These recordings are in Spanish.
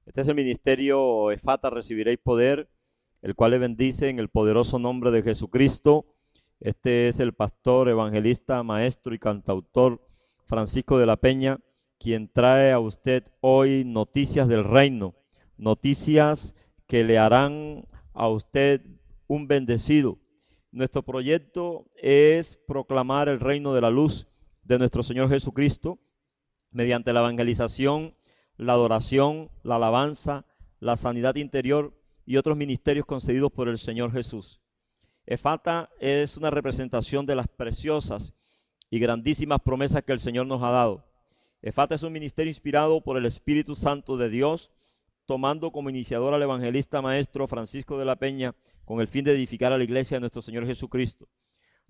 Este es el ministerio Efata, recibiréis poder, el cual le bendice en el poderoso nombre de Jesucristo. Este es el pastor, evangelista, maestro y cantautor Francisco de la Peña, quien trae a usted hoy noticias del reino, noticias que le harán a usted un bendecido. Nuestro proyecto es proclamar el reino de la luz de nuestro Señor Jesucristo mediante la evangelización, la adoración, la alabanza, la sanidad interior y otros ministerios concedidos por el Señor Jesús. Efata es una representación de las preciosas y grandísimas promesas que el Señor nos ha dado. Efata es un ministerio inspirado por el Espíritu Santo de Dios, tomando como iniciador al evangelista maestro Francisco de la Peña con el fin de edificar a la iglesia de nuestro Señor Jesucristo.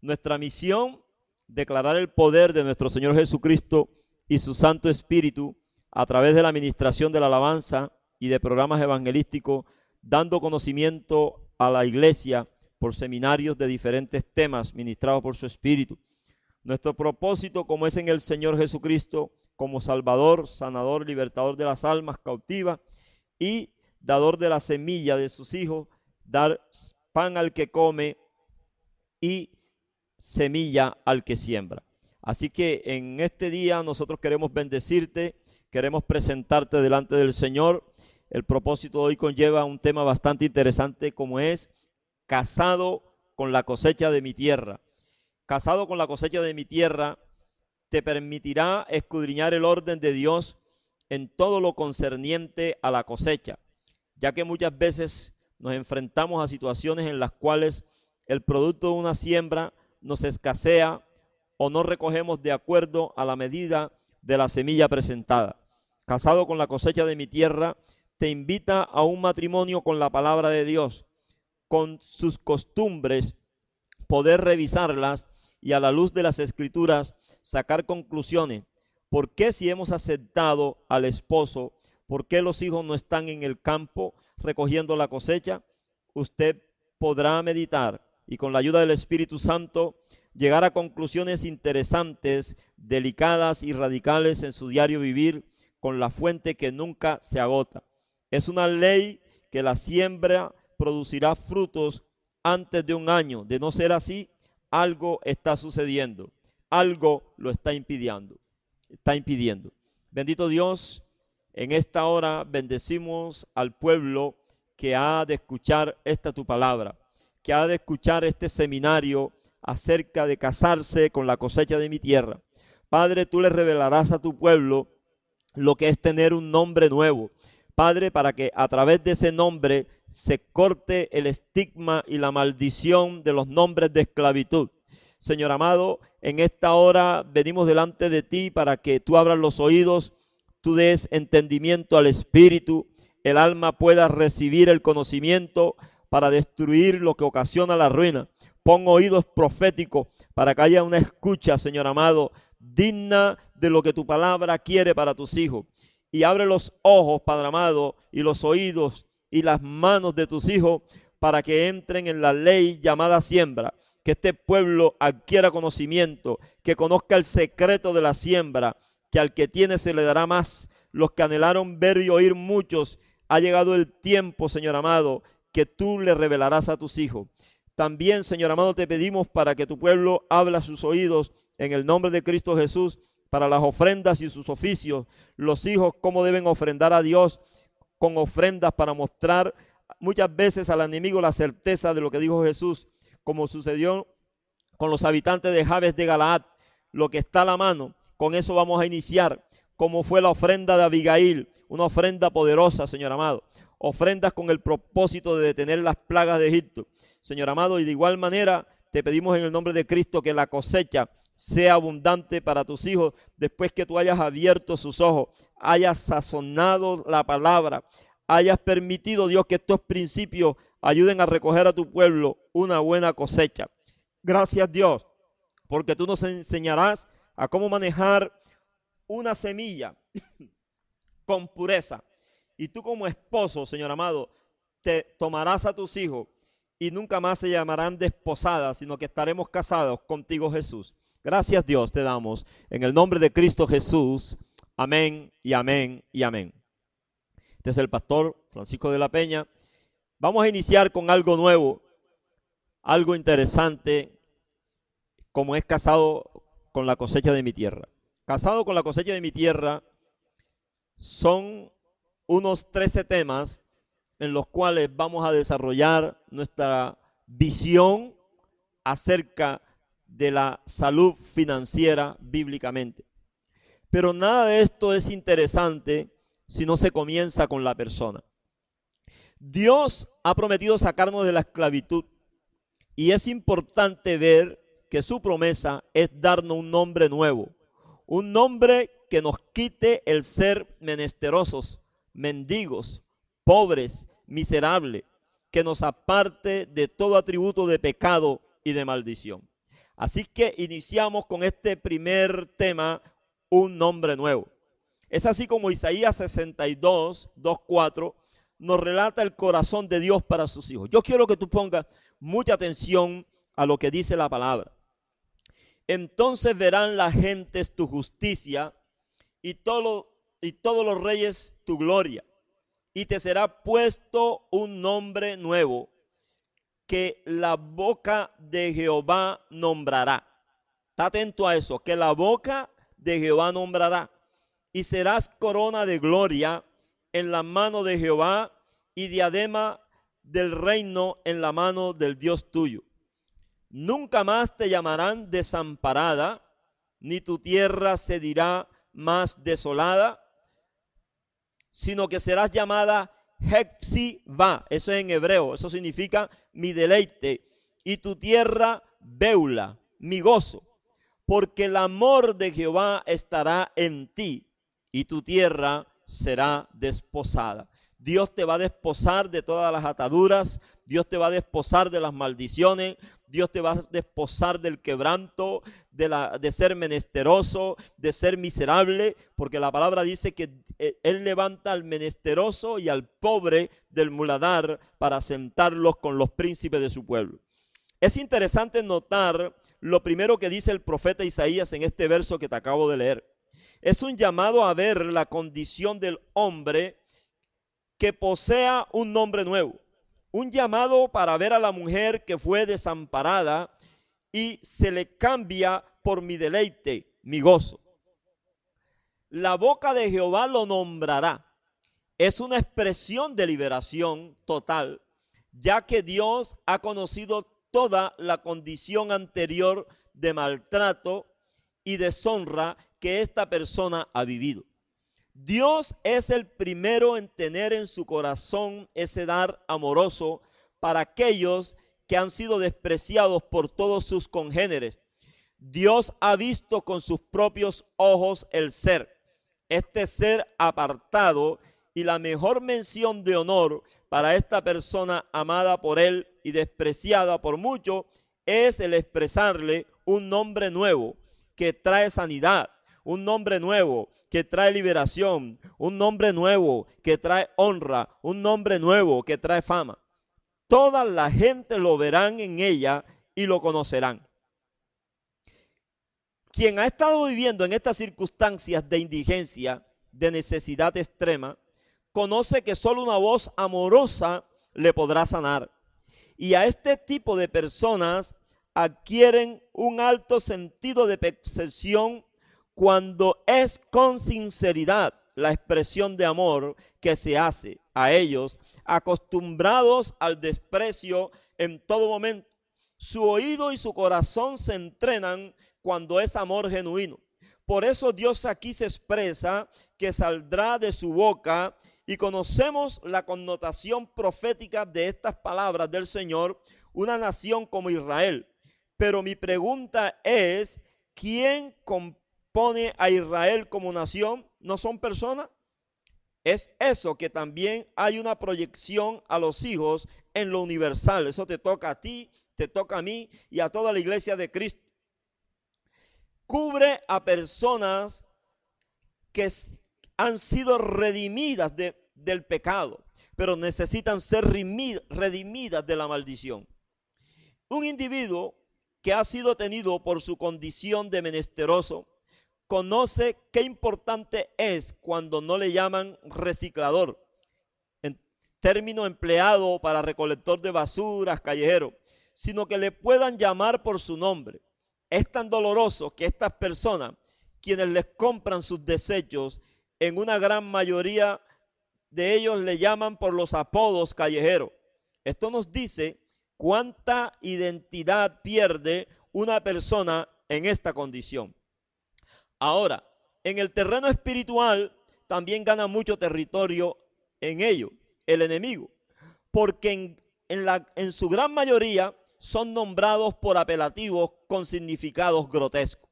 Nuestra misión, declarar el poder de nuestro Señor Jesucristo y su Santo Espíritu a través de la administración de la alabanza y de programas evangelísticos, dando conocimiento a la iglesia por seminarios de diferentes temas ministrados por su Espíritu. Nuestro propósito, como es en el Señor Jesucristo, como Salvador, sanador, libertador de las almas cautivas y dador de la semilla de sus hijos, dar pan al que come y semilla al que siembra. Así que en este día nosotros queremos bendecirte, queremos presentarte delante del Señor. El propósito de hoy conlleva un tema bastante interesante como es casado con la cosecha de mi tierra. Casado con la cosecha de mi tierra te permitirá escudriñar el orden de Dios en todo lo concerniente a la cosecha, ya que muchas veces nos enfrentamos a situaciones en las cuales el producto de una siembra nos escasea o no recogemos de acuerdo a la medida de la semilla presentada. Casado con la cosecha de mi tierra, te invita a un matrimonio con la palabra de Dios, con sus costumbres, poder revisarlas y a la luz de las escrituras sacar conclusiones. ¿Por qué si hemos aceptado al esposo, por qué los hijos no están en el campo recogiendo la cosecha? Usted podrá meditar y con la ayuda del Espíritu Santo llegar a conclusiones interesantes, delicadas y radicales en su diario vivir con la fuente que nunca se agota. Es una ley que la siembra producirá frutos antes de un año. De no ser así, algo está sucediendo, algo lo está impidiendo. Bendito Dios, en esta hora bendecimos al pueblo que ha de escuchar esta tu palabra, que ha de escuchar este seminario acerca de casarse con la cosecha de mi tierra. Padre, tú le revelarás a tu pueblo lo que es tener un nombre nuevo. Padre, para que a través de ese nombre se corte el estigma y la maldición de los nombres de esclavitud. Señor amado, en esta hora venimos delante de ti para que tú abras los oídos, tú des entendimiento al espíritu, el alma pueda recibir el conocimiento para destruir lo que ocasiona la ruina. Pon oídos proféticos para que haya una escucha, Señor amado, digna de lo que tu palabra quiere para tus hijos. Y abre los ojos, Padre amado, y los oídos y las manos de tus hijos para que entren en la ley llamada siembra. Que este pueblo adquiera conocimiento, que conozca el secreto de la siembra, que al que tiene se le dará más. Los que anhelaron ver y oír muchos, ha llegado el tiempo, Señor amado, que tú le revelarás a tus hijos. También, Señor amado, te pedimos para que tu pueblo abra sus oídos en el nombre de Cristo Jesús para las ofrendas y sus oficios. Los hijos, cómo deben ofrendar a Dios con ofrendas para mostrar muchas veces al enemigo la certeza de lo que dijo Jesús, como sucedió con los habitantes de Jabes de Galaad. Lo que está a la mano, con eso vamos a iniciar, como fue la ofrenda de Abigail, una ofrenda poderosa, Señor amado. Ofrendas con el propósito de detener las plagas de Egipto. Señor amado, y de igual manera te pedimos en el nombre de Cristo que la cosecha sea abundante para tus hijos después que tú hayas abierto sus ojos, hayas sazonado la palabra, hayas permitido, Dios, que estos principios ayuden a recoger a tu pueblo una buena cosecha. Gracias, Dios, porque tú nos enseñarás a cómo manejar una semilla con pureza. Y tú como esposo, Señor amado, te tomarás a tus hijos y nunca más se llamarán desposadas, sino que estaremos casados contigo, Jesús. Gracias, Dios, te damos en el nombre de Cristo Jesús. Amén y amén y amén. Este es el pastor Francisco de la Peña. Vamos a iniciar con algo nuevo, algo interesante, como es casado con la cosecha de mi tierra. Casado con la cosecha de mi tierra son unos 13 temas en los cuales vamos a desarrollar nuestra visión acerca de la salud financiera bíblicamente. Pero nada de esto es interesante si no se comienza con la persona. Dios ha prometido sacarnos de la esclavitud y es importante ver que su promesa es darnos un nombre nuevo, un nombre que nos quite el ser menesterosos, mendigos, pobres, miserables, que nos aparte de todo atributo de pecado y de maldición. Así que iniciamos con este primer tema, un nombre nuevo. Es así como Isaías 62, 2:4 nos relata el corazón de Dios para sus hijos. Yo quiero que tú pongas mucha atención a lo que dice la palabra. Entonces verán las gentes tu justicia y todos los reyes tu gloria. Y te será puesto un nombre nuevo que la boca de Jehová nombrará. Está atento a eso, que la boca de Jehová nombrará. Y serás corona de gloria en la mano de Jehová y diadema del reino en la mano del Dios tuyo. Nunca más te llamarán desamparada, ni tu tierra se dirá más desolada, sino que serás llamada Hepzibah, eso es en hebreo, eso significa mi deleite, y tu tierra Beula, mi gozo, porque el amor de Jehová estará en ti, y tu tierra será desposada. Dios te va a desposar de todas las ataduras, Dios te va a desposar de las maldiciones, Dios te va a desposar del quebranto, de ser menesteroso, de ser miserable, porque la palabra dice que Él levanta al menesteroso y al pobre del muladar para sentarlos con los príncipes de su pueblo. Es interesante notar lo primero que dice el profeta Isaías en este verso que te acabo de leer. Es un llamado a ver la condición del hombre que posea un nombre nuevo. Un llamado para ver a la mujer que fue desamparada y se le cambia por mi deleite, mi gozo. La boca de Jehová lo nombrará. Es una expresión de liberación total, ya que Dios ha conocido toda la condición anterior de maltrato y deshonra que esta persona ha vivido. Dios es el primero en tener en su corazón ese dar amoroso para aquellos que han sido despreciados por todos sus congéneres. Dios ha visto con sus propios ojos el ser, este ser apartado, y la mejor mención de honor para esta persona amada por Él y despreciada por muchos es el expresarle un nombre nuevo que trae sanidad, un nombre nuevo que trae liberación, un nombre nuevo que trae honra, un nombre nuevo que trae fama. Toda la gente lo verán en ella y lo conocerán. Quien ha estado viviendo en estas circunstancias de indigencia, de necesidad extrema, conoce que solo una voz amorosa le podrá sanar. Y a este tipo de personas adquieren un alto sentido de percepción cuando es con sinceridad la expresión de amor que se hace a ellos, acostumbrados al desprecio en todo momento. Su oído y su corazón se entrenan cuando es amor genuino. Por eso Dios aquí se expresa que saldrá de su boca, y conocemos la connotación profética de estas palabras del Señor, una nación como Israel. Pero mi pregunta es, ¿quién compone a Israel como nación? ¿No son personas? Es eso, que también hay una proyección a los hijos en lo universal. Eso te toca a ti, te toca a mí y a toda la iglesia de Cristo. Cubre a personas que han sido redimidas del pecado, pero necesitan ser redimidas de la maldición. Un individuo que ha sido tenido por su condición de menesteroso conoce qué importante es cuando no le llaman reciclador, término empleado para recolector de basuras, callejero, sino que le puedan llamar por su nombre. Es tan doloroso que estas personas, quienes les compran sus desechos, en una gran mayoría de ellos le llaman por los apodos callejeros. Esto nos dice cuánta identidad pierde una persona en esta condición. Ahora, en el terreno espiritual también gana mucho territorio en ello el enemigo, porque en su gran mayoría son nombrados por apelativos con significados grotescos.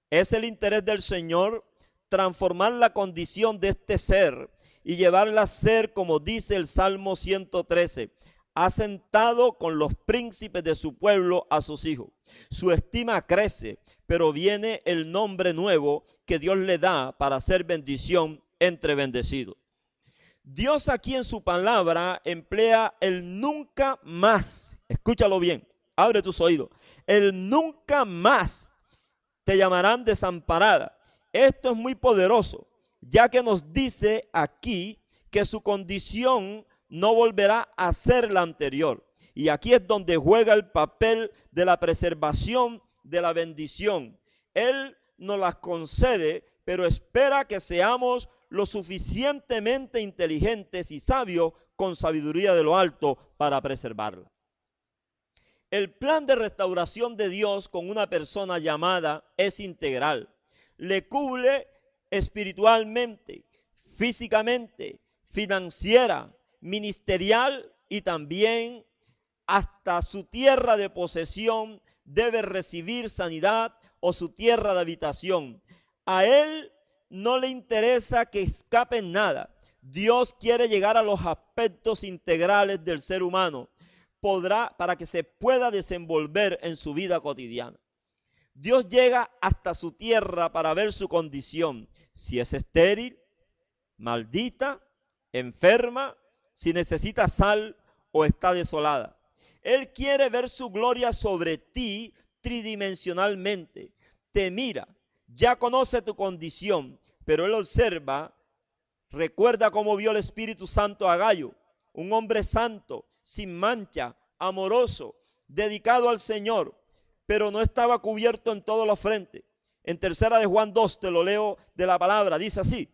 Es el interés del Señor transformar la condición de este ser y llevarla a ser, como dice el Salmo 113, ha sentado con los príncipes de su pueblo a sus hijos. Su estima crece, pero viene el nombre nuevo que Dios le da para ser bendición entre bendecidos. Dios aquí en su palabra emplea el nunca más. Escúchalo bien, abre tus oídos. El nunca más te llamarán desamparada. Esto es muy poderoso, ya que nos dice aquí que su condición no volverá a ser la anterior. Y aquí es donde juega el papel de la preservación de la bendición. Él nos las concede, pero espera que seamos lo suficientemente inteligentes y sabios con sabiduría de lo alto para preservarla. El plan de restauración de Dios con una persona llamada es integral. Le cubre espiritualmente, físicamente, financiera, ministerial y también hasta su tierra de posesión debe recibir sanidad o su tierra de habitación. A él no le interesa que escape nada. Dios quiere llegar a los aspectos integrales del ser humano para que se pueda desenvolver en su vida cotidiana. Dios llega hasta su tierra para ver su condición, si es estéril, maldita, enferma, si necesita sal o está desolada. Él quiere ver su gloria sobre ti tridimensionalmente. Te mira, ya conoce tu condición, pero Él observa, recuerda cómo vio el Espíritu Santo a Gallo, un hombre santo, sin mancha, amoroso, dedicado al Señor, pero no estaba cubierto en todos los frentes. En tercera de Juan 2, te lo leo de la palabra, dice así: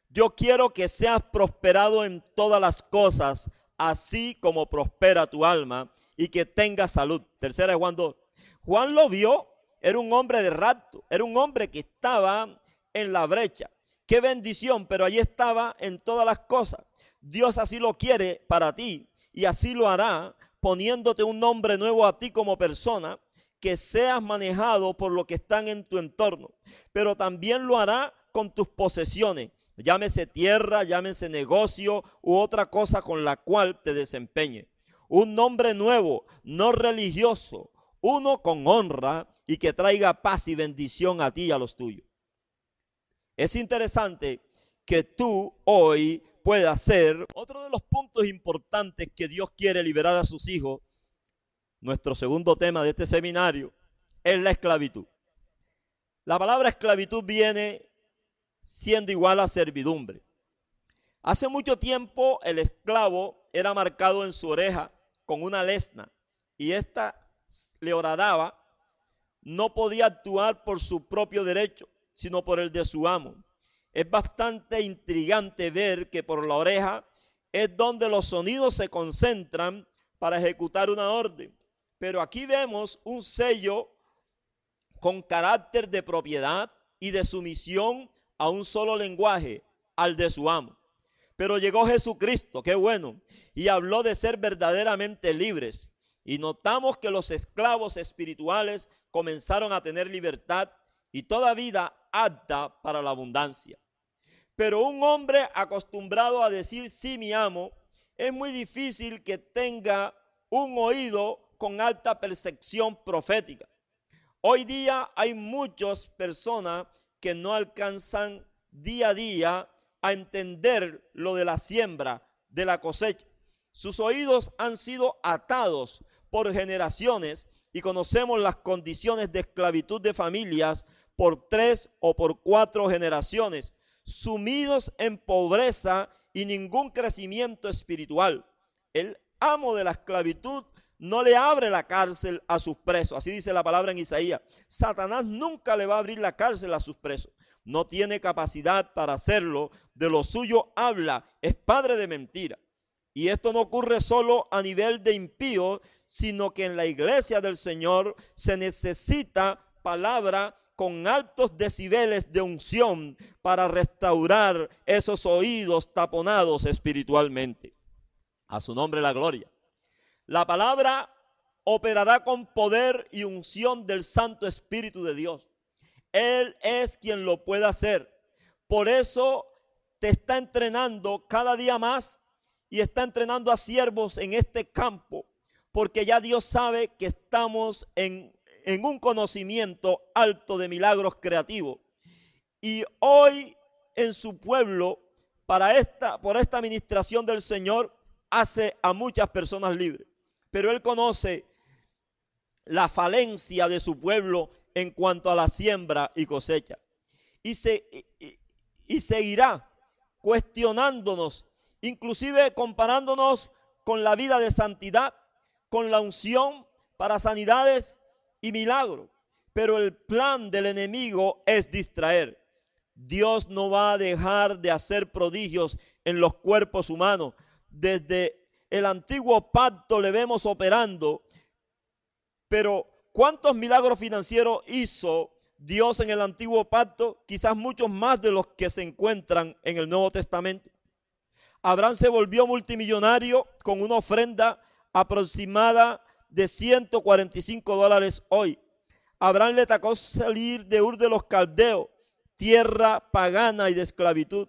yo quiero que seas prosperado en todas las cosas, así como prospera tu alma, y que tengas salud. Tercera de Juan 2. Juan lo vio, era un hombre de rapto, era un hombre que estaba en la brecha. Qué bendición, pero allí estaba en todas las cosas. Dios así lo quiere para ti, y así lo hará, poniéndote un nombre nuevo a ti como persona, que seas manejado por lo que están en tu entorno, pero también lo hará con tus posesiones, llámese tierra, llámese negocio u otra cosa con la cual te desempeñes. Un nombre nuevo, no religioso, uno con honra y que traiga paz y bendición a ti y a los tuyos. Es interesante que tú hoy puedas ser otro de los puntos importantes que Dios quiere liberar a sus hijos. Nuestro segundo tema de este seminario es la esclavitud. La palabra esclavitud viene siendo igual a servidumbre. Hace mucho tiempo el esclavo era marcado en su oreja con una lesna y ésta le horadaba. No podía actuar por su propio derecho, sino por el de su amo. Es bastante intrigante ver que por la oreja es donde los sonidos se concentran para ejecutar una orden. Pero aquí vemos un sello con carácter de propiedad y de sumisión a un solo lenguaje, al de su amo. Pero llegó Jesucristo, qué bueno, y habló de ser verdaderamente libres. Y notamos que los esclavos espirituales comenzaron a tener libertad y toda vida apta para la abundancia. Pero un hombre acostumbrado a decir sí, mi amo, es muy difícil que tenga un oído con alta percepción profética. Hoy día hay muchas personas que no alcanzan día a día a entender lo de la siembra, de la cosecha. Sus oídos han sido atados por generaciones y conocemos las condiciones de esclavitud de familias por 3 o por 4 generaciones, sumidos en pobreza y ningún crecimiento espiritual. El amo de la esclavitud no le abre la cárcel a sus presos. Así dice la palabra en Isaías. Satanás nunca le va a abrir la cárcel a sus presos. No tiene capacidad para hacerlo. De lo suyo habla. Es padre de mentira. Y esto no ocurre solo a nivel de impíos, sino que en la iglesia del Señor se necesita palabra con altos decibeles de unción para restaurar esos oídos taponados espiritualmente. A su nombre la gloria. La palabra operará con poder y unción del Santo Espíritu de Dios. Él es quien lo puede hacer. Por eso te está entrenando cada día más y está entrenando a siervos en este campo, porque ya Dios sabe que estamos en un conocimiento alto de milagros creativos. Y hoy en su pueblo, por esta administración del Señor, hace a muchas personas libres. Pero Él conoce la falencia de su pueblo en cuanto a la siembra y cosecha. Y seguirá cuestionándonos, inclusive comparándonos con la vida de santidad, con la unción para sanidades y milagros. Pero el plan del enemigo es distraer. Dios no va a dejar de hacer prodigios en los cuerpos humanos. Desde el antiguo pacto le vemos operando, pero ¿cuántos milagros financieros hizo Dios en el antiguo pacto? Quizás muchos más de los que se encuentran en el Nuevo Testamento. Abraham se volvió multimillonario con una ofrenda aproximada de $145 hoy. Abraham le tocó salir de Ur de los Caldeos, tierra pagana y de esclavitud.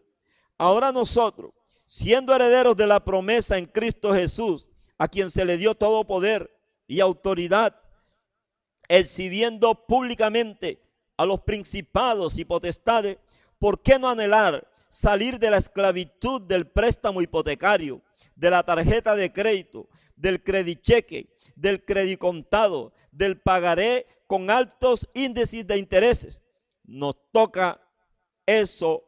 Ahora nosotros, siendo herederos de la promesa en Cristo Jesús, a quien se le dio todo poder y autoridad, exhibiendo públicamente a los principados y potestades, ¿por qué no anhelar salir de la esclavitud del préstamo hipotecario, de la tarjeta de crédito, del credicheque, del credicontado, del pagaré con altos índices de intereses? Nos toca eso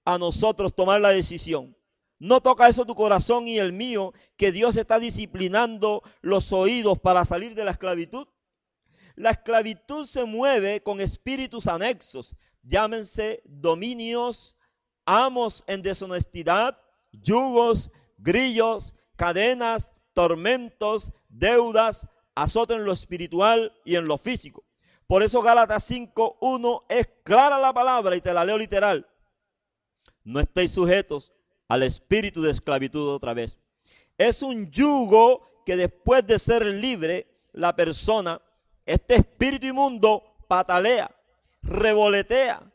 a nosotros tomar la decisión. ¿No toca eso tu corazón y el mío, que Dios está disciplinando los oídos para salir de la esclavitud? La esclavitud se mueve con espíritus anexos, llámense dominios, amos en deshonestidad, yugos, grillos, cadenas, tormentos, deudas, azote en lo espiritual y en lo físico. Por eso Gálatas 5:1 es clara la palabra y te la leo literal. No estéis sujetos al espíritu de esclavitud otra vez. Es un yugo que después de ser libre, la persona, este espíritu inmundo, patalea, revolotea,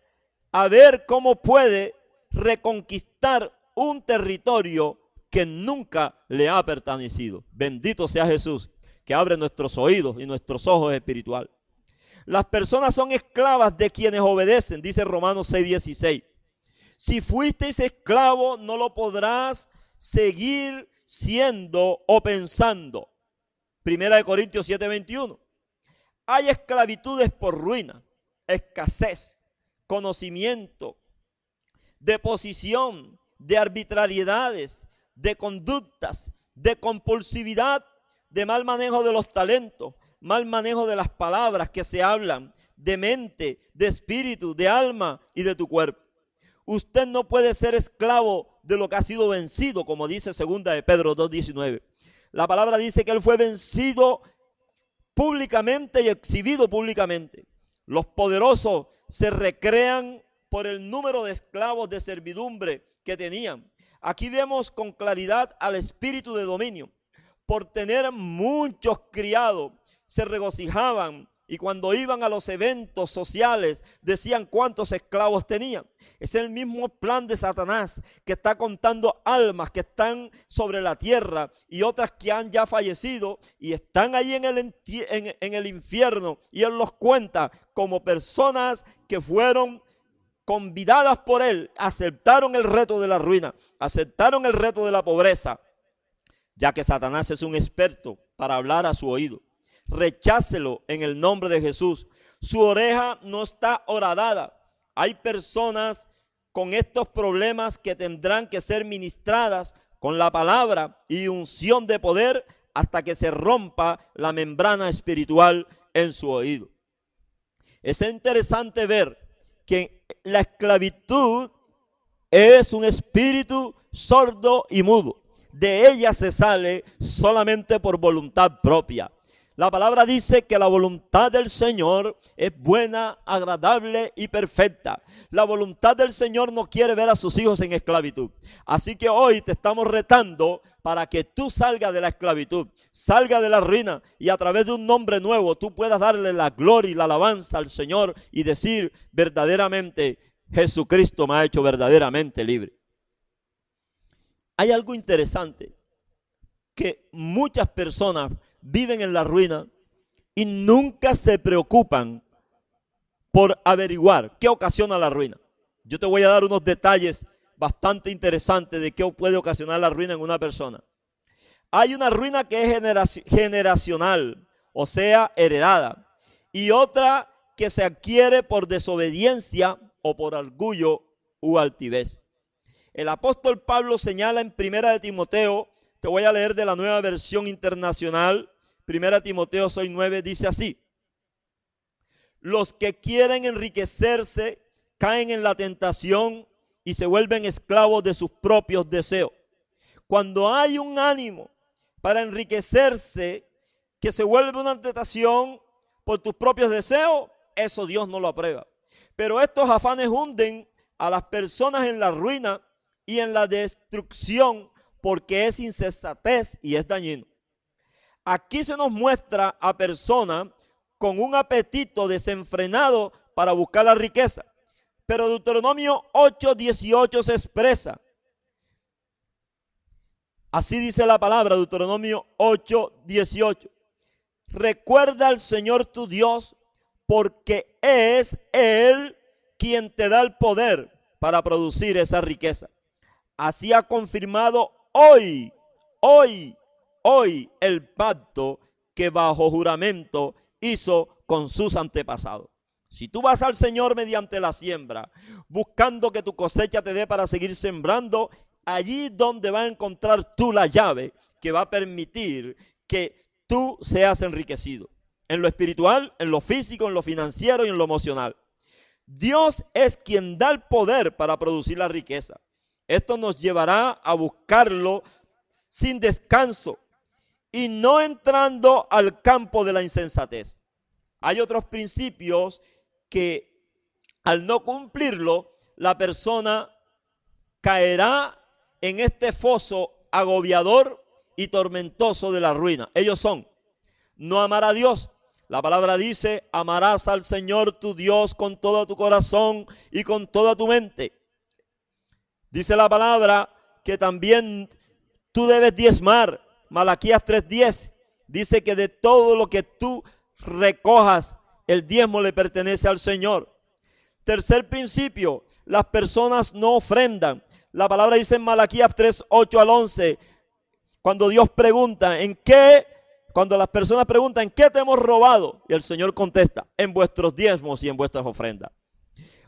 a ver cómo puede reconquistar un territorio que nunca le ha pertenecido. Bendito sea Jesús, que abre nuestros oídos y nuestros ojos espirituales. Las personas son esclavas de quienes obedecen, dice Romanos 6:16. Si fuisteis esclavo, no lo podrás seguir siendo o pensando. Primera de Corintios 7:21. Hay esclavitudes por ruina, escasez, conocimiento, de posición, de arbitrariedades, de conductas, de compulsividad, de mal manejo de los talentos, mal manejo de las palabras que se hablan, de mente, de espíritu, de alma y de tu cuerpo. Usted no puede ser esclavo de lo que ha sido vencido, como dice 2 de Pedro 2:19. La palabra dice que él fue vencido públicamente y exhibido públicamente. Los poderosos se recrean por el número de esclavos de servidumbre que tenían. Aquí vemos con claridad al espíritu de dominio. Por tener muchos criados, se regocijaban y cuando iban a los eventos sociales decían cuántos esclavos tenían. Es el mismo plan de Satanás, que está contando almas que están sobre la tierra y otras que han ya fallecido y están ahí en el infierno, y él los cuenta como personas que fueron convidadas por él, aceptaron el reto de la ruina, aceptaron el reto de la pobreza, ya que Satanás es un experto para hablar a su oído. Rechácelo en el nombre de Jesús. Su oreja no está horadada. Hay personas con estos problemas que tendrán que ser ministradas con la palabra y unción de poder hasta que se rompa la membrana espiritual en su oído. Es interesante ver que la esclavitud es un espíritu sordo y mudo. De ella se sale solamente por voluntad propia. La palabra dice que la voluntad del Señor es buena, agradable y perfecta. La voluntad del Señor no quiere ver a sus hijos en esclavitud. Así que hoy te estamos retando para que tú salgas de la esclavitud, salgas de la ruina y a través de un nombre nuevo tú puedas darle la gloria y la alabanza al Señor y decir verdaderamente, Jesucristo me ha hecho verdaderamente libre. Hay algo interesante, que muchas personas viven en la ruina y nunca se preocupan por averiguar qué ocasiona la ruina. Yo te voy a dar unos detalles bastante interesantes de qué puede ocasionar la ruina en una persona. Hay una ruina que es generacional, o sea, heredada, y otra que se adquiere por desobediencia o por orgullo u altivez. El apóstol Pablo señala en 1 de Timoteo, te voy a leer de la Nueva Versión Internacional, 1 Timoteo 6:9, dice así: los que quieren enriquecerse caen en la tentación y se vuelven esclavos de sus propios deseos. Cuando hay un ánimo para enriquecerse que se vuelve una tentación por tus propios deseos, eso Dios no lo aprueba. Pero estos afanes hunden a las personas en la ruina y en la destrucción porque es insensatez y es dañino. Aquí se nos muestra a personas con un apetito desenfrenado para buscar la riqueza. Pero Deuteronomio 8:18 se expresa. Así dice la palabra, Deuteronomio 8:18. Recuerda al Señor tu Dios, porque es Él quien te da el poder para producir esa riqueza. Así ha confirmado hoy el pacto que bajo juramento hizo con sus antepasados. Si tú vas al Señor mediante la siembra, buscando que tu cosecha te dé para seguir sembrando, allí donde va a encontrar tú la llave que va a permitir que tú seas enriquecido. En lo espiritual, en lo físico, en lo financiero y en lo emocional. Dios es quien da el poder para producir la riqueza. Esto nos llevará a buscarlo sin descanso y no entrando al campo de la insensatez. Hay otros principios que al no cumplirlo, la persona caerá en este foso agobiador y tormentoso de la ruina. Ellos son: no amar a Dios. La palabra dice: amarás al Señor tu Dios con todo tu corazón y con toda tu mente. Dice la palabra que también tú debes diezmar. Malaquías 3:10 dice que de todo lo que tú recojas, el diezmo le pertenece al Señor. Tercer principio: las personas no ofrendan. La palabra dice en Malaquías 3:8 al 11, cuando Dios pregunta, cuando las personas preguntan, ¿en qué te hemos robado? Y el Señor contesta, en vuestros diezmos y en vuestras ofrendas.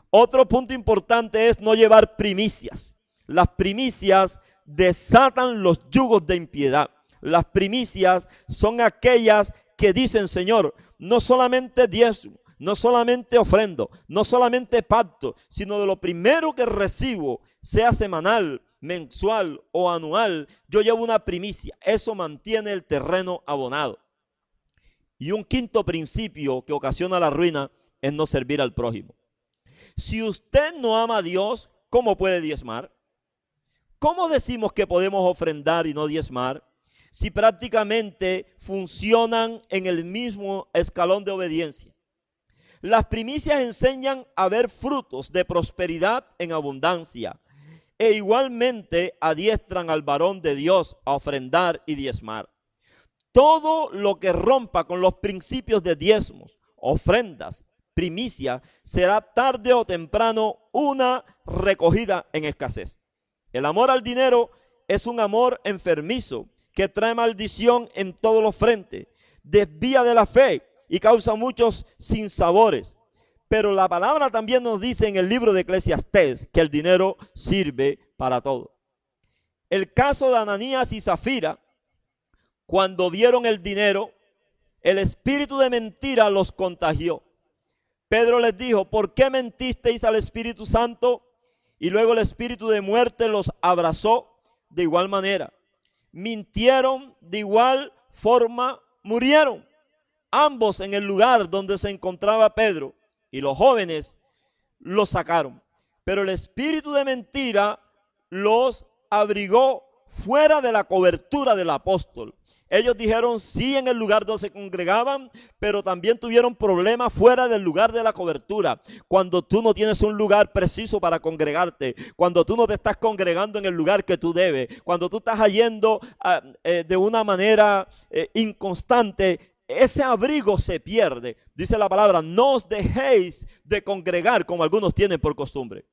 Otro punto importante es no llevar primicias. Las primicias desatan los yugos de impiedad. Las primicias son aquellas que dicen: Señor, no solamente diezmo, no solamente ofrendo, no solamente pacto, sino de lo primero que recibo, sea semanal, mensual o anual, yo llevo una primicia. Eso mantiene el terreno abonado. Y un quinto principio que ocasiona la ruina es no servir al prójimo. Si usted no ama a Dios, ¿cómo puede diezmar? ¿Cómo decimos que podemos ofrendar y no diezmar si prácticamente funcionan en el mismo escalón de obediencia? Las primicias enseñan a ver frutos de prosperidad en abundancia e igualmente adiestran al varón de Dios a ofrendar y diezmar. Todo lo que rompa con los principios de diezmos, ofrendas, primicia, será tarde o temprano una recogida en escasez. El amor al dinero es un amor enfermizo que trae maldición en todos los frentes, desvía de la fe y causa muchos sinsabores. Pero la palabra también nos dice en el libro de Eclesiastés que el dinero sirve para todo. El caso de Ananías y Zafira, cuando vieron el dinero, el espíritu de mentira los contagió. Pedro les dijo, ¿por qué mentisteis al Espíritu Santo? Y luego el espíritu de muerte los abrazó de igual manera. Mintieron, de igual forma murieron. Ambos en el lugar donde se encontraba Pedro, y los jóvenes los sacaron. Pero el espíritu de mentira los abrigó fuera de la cobertura del apóstol. Ellos dijeron sí en el lugar donde se congregaban, pero también tuvieron problemas fuera del lugar de la cobertura. Cuando tú no tienes un lugar preciso para congregarte, cuando tú no te estás congregando en el lugar que tú debes, cuando tú estás yendo de una manera inconstante, ese abrigo se pierde. Dice la palabra, no os dejéis de congregar como algunos tienen por costumbre.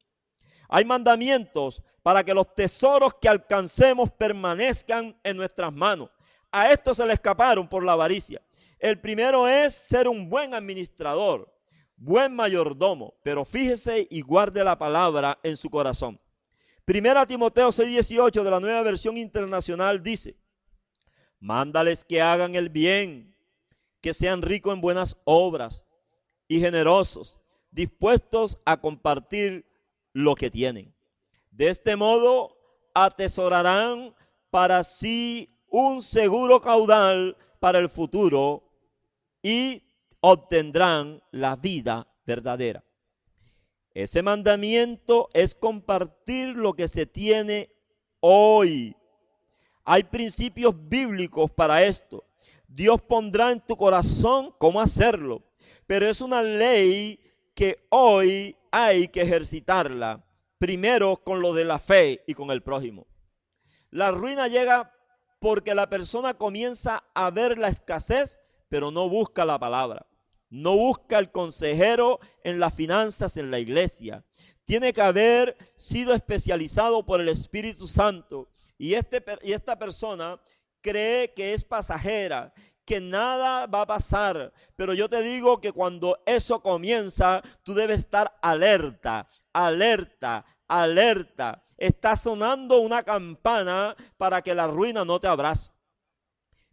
Hay mandamientos para que los tesoros que alcancemos permanezcan en nuestras manos. A esto se le escaparon por la avaricia. El primero es ser un buen administrador, buen mayordomo, pero fíjese y guarde la palabra en su corazón. Primera Timoteo 6:18 de la Nueva Versión Internacional dice, mándales que hagan el bien, que sean ricos en buenas obras y generosos, dispuestos a compartir lo que tienen. De este modo atesorarán para sí un seguro caudal para el futuro y obtendrán la vida verdadera. Ese mandamiento es compartir lo que se tiene hoy. Hay principios bíblicos para esto. Dios pondrá en tu corazón cómo hacerlo, pero es una ley que hoy hay que ejercitarla, primero con lo de la fe y con el prójimo. La ruina llega porque la persona comienza a ver la escasez, pero no busca la palabra. No busca el consejero en las finanzas en la iglesia. Tiene que haber sido especializado por el Espíritu Santo. Y esta persona cree que es pasajera, que nada va a pasar. Pero yo te digo que cuando eso comienza, tú debes estar alerta, alerta, alerta. Está sonando una campana para que la ruina no te abrace.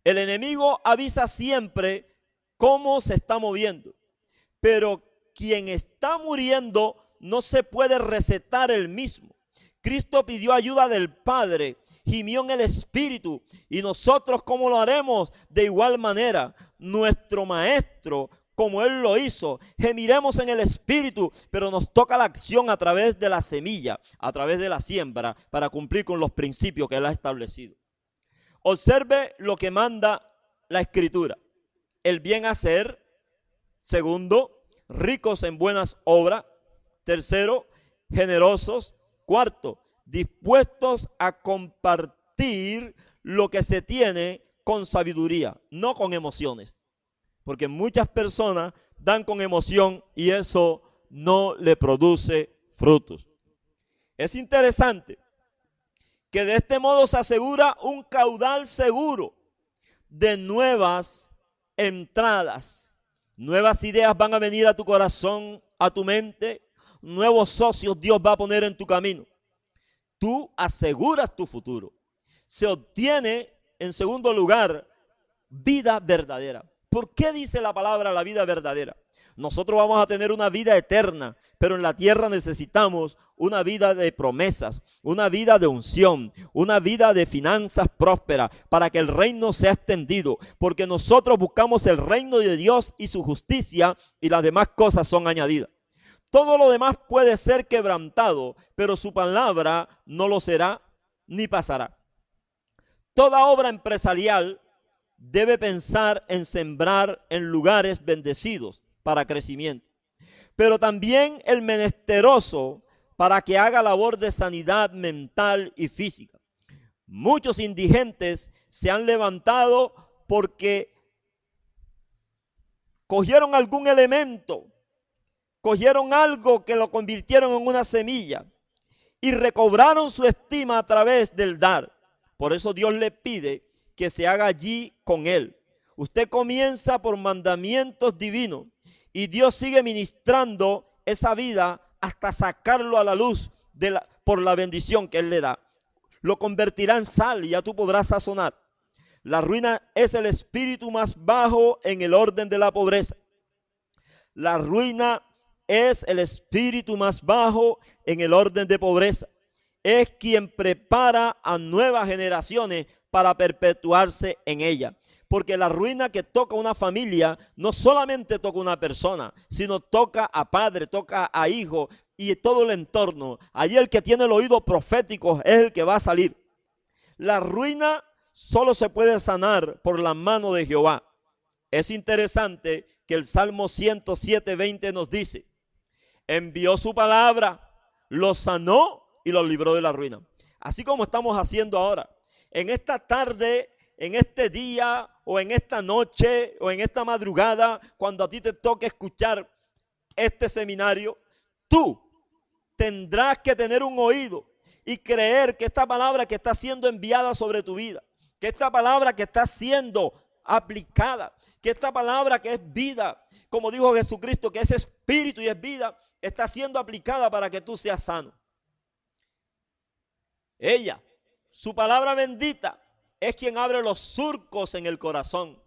El enemigo avisa siempre cómo se está moviendo, pero quien está muriendo no se puede recetar él mismo. Cristo pidió ayuda del Padre, gimió en el Espíritu, y nosotros ¿cómo lo haremos? De igual manera, nuestro Maestro, como Él lo hizo, gemiremos en el Espíritu, pero nos toca la acción a través de la semilla, a través de la siembra, para cumplir con los principios que Él ha establecido. Observe lo que manda la Escritura. El bien hacer. Segundo, ricos en buenas obras. Tercero, generosos. Cuarto, dispuestos a compartir lo que se tiene con sabiduría, no con emociones. Porque muchas personas dan con emoción y eso no le produce frutos. Es interesante que de este modo se asegura un caudal seguro de nuevas entradas. Nuevas ideas van a venir a tu corazón, a tu mente. Nuevos socios Dios va a poner en tu camino. Tú aseguras tu futuro. Se obtiene, en segundo lugar, vida verdadera. ¿Por qué dice la palabra la vida verdadera? Nosotros vamos a tener una vida eterna, pero en la tierra necesitamos una vida de promesas, una vida de unción, una vida de finanzas prósperas, para que el reino sea extendido, porque nosotros buscamos el reino de Dios y su justicia, y las demás cosas son añadidas. Todo lo demás puede ser quebrantado, pero su palabra no lo será ni pasará. Toda obra empresarial debe pensar en sembrar en lugares bendecidos para crecimiento, pero también el menesteroso para que haga labor de sanidad mental y física. Muchos indigentes se han levantado porque cogieron algún elemento, cogieron algo que lo convirtieron en una semilla y recobraron su estima a través del dar. Por eso Dios le pide que se haga allí con él. Usted comienza por mandamientos divinos Y Dios sigue ministrando esa vida hasta sacarlo a la luz por la bendición que Él le da. Lo convertirá en sal y ya tú podrás sazonar. La ruina es el espíritu más bajo en el orden de la pobreza. La ruina es el espíritu más bajo en el orden de pobreza. Es quien prepara a nuevas generaciones para perpetuarse en ella. Porque la ruina que toca una familia no solamente toca a una persona, sino toca a padre, toca a hijo y todo el entorno. Allí el que tiene el oído profético es el que va a salir. La ruina solo se puede sanar por la mano de Jehová. Es interesante que el Salmo 107:20 nos dice: envió su palabra, los sanó y los libró de la ruina. Así como estamos haciendo ahora. En esta tarde, en este día, o en esta noche, o en esta madrugada, cuando a ti te toque escuchar este seminario, tú tendrás que tener un oído y creer que esta palabra que está siendo enviada sobre tu vida, que esta palabra que está siendo aplicada, que esta palabra que es vida, como dijo Jesucristo, que es espíritu y es vida, está siendo aplicada para que tú seas sano. Ella, su palabra bendita, es quien abre los surcos en el corazón,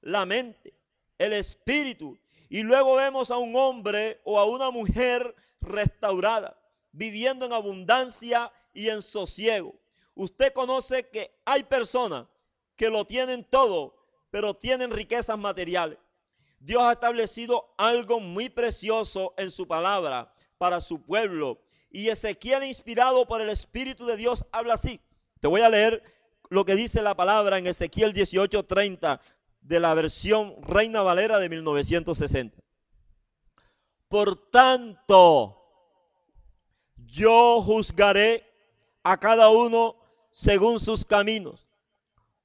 la mente, el espíritu. Y luego vemos a un hombre o a una mujer restaurada, viviendo en abundancia y en sosiego. Usted conoce que hay personas que lo tienen todo, pero tienen riquezas materiales. Dios ha establecido algo muy precioso en su palabra para su pueblo. Y Ezequiel, inspirado por el Espíritu de Dios, habla así. Te voy a leer lo que dice la palabra en Ezequiel 18:30 de la versión Reina Valera de 1960. Por tanto, yo juzgaré a cada uno según sus caminos.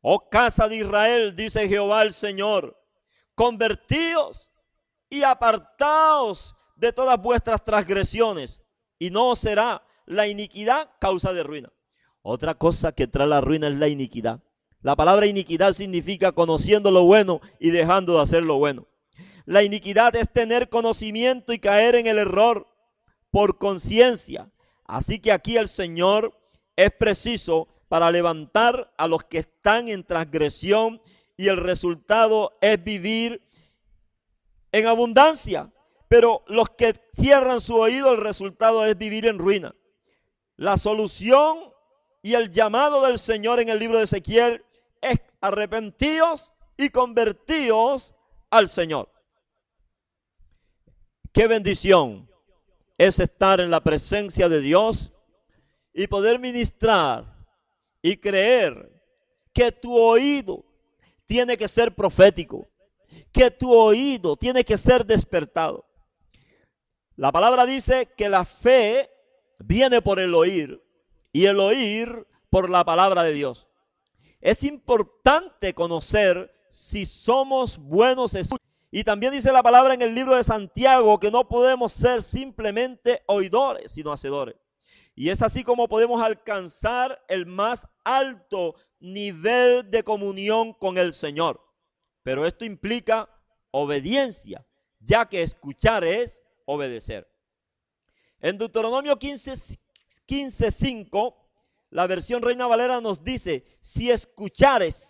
Oh casa de Israel, dice Jehová el Señor, convertíos y apartaos de todas vuestras transgresiones, y no será la iniquidad causa de ruina. Otra cosa que trae la ruina es la iniquidad. La palabra iniquidad significa conociendo lo bueno y dejando de hacer lo bueno. La iniquidad es tener conocimiento y caer en el error por conciencia. Así que aquí el Señor es preciso para levantar a los que están en transgresión, y el resultado es vivir en abundancia. Pero los que cierran su oído, el resultado es vivir en ruina. La solución y el llamado del Señor en el libro de Ezequiel es: arrepentíos y convertíos al Señor. Qué bendición es estar en la presencia de Dios y poder ministrar y creer que tu oído tiene que ser profético, que tu oído tiene que ser despertado. La palabra dice que la fe viene por el oír y el oír por la palabra de Dios. Es importante conocer si somos buenos escuchadores. Y también dice la palabra en el libro de Santiago que no podemos ser simplemente oidores, sino hacedores. Y es así como podemos alcanzar el más alto nivel de comunión con el Señor. Pero esto implica obediencia, ya que escuchar es obedecer. En Deuteronomio 15:5, la versión Reina Valera nos dice: si escuchares.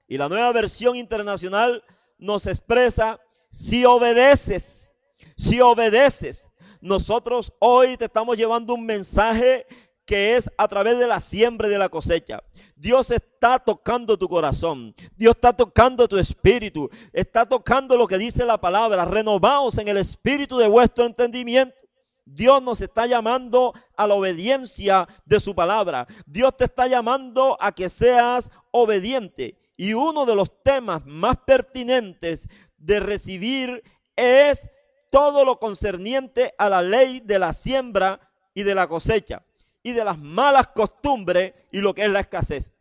Y la Nueva Versión Internacional nos expresa: si obedeces. Nosotros hoy te estamos llevando un mensaje que es a través de la siembra y de la cosecha. Dios está tocando tu corazón, Dios está tocando tu espíritu, está tocando lo que dice la palabra: renovaos en el espíritu de vuestro entendimiento. Dios nos está llamando a la obediencia de su palabra. Dios te está llamando a que seas obediente. Y uno de los temas más pertinentes de recibir es todo lo concerniente a la ley de la siembra y de la cosecha, y de las malas costumbres y lo que es la escasez.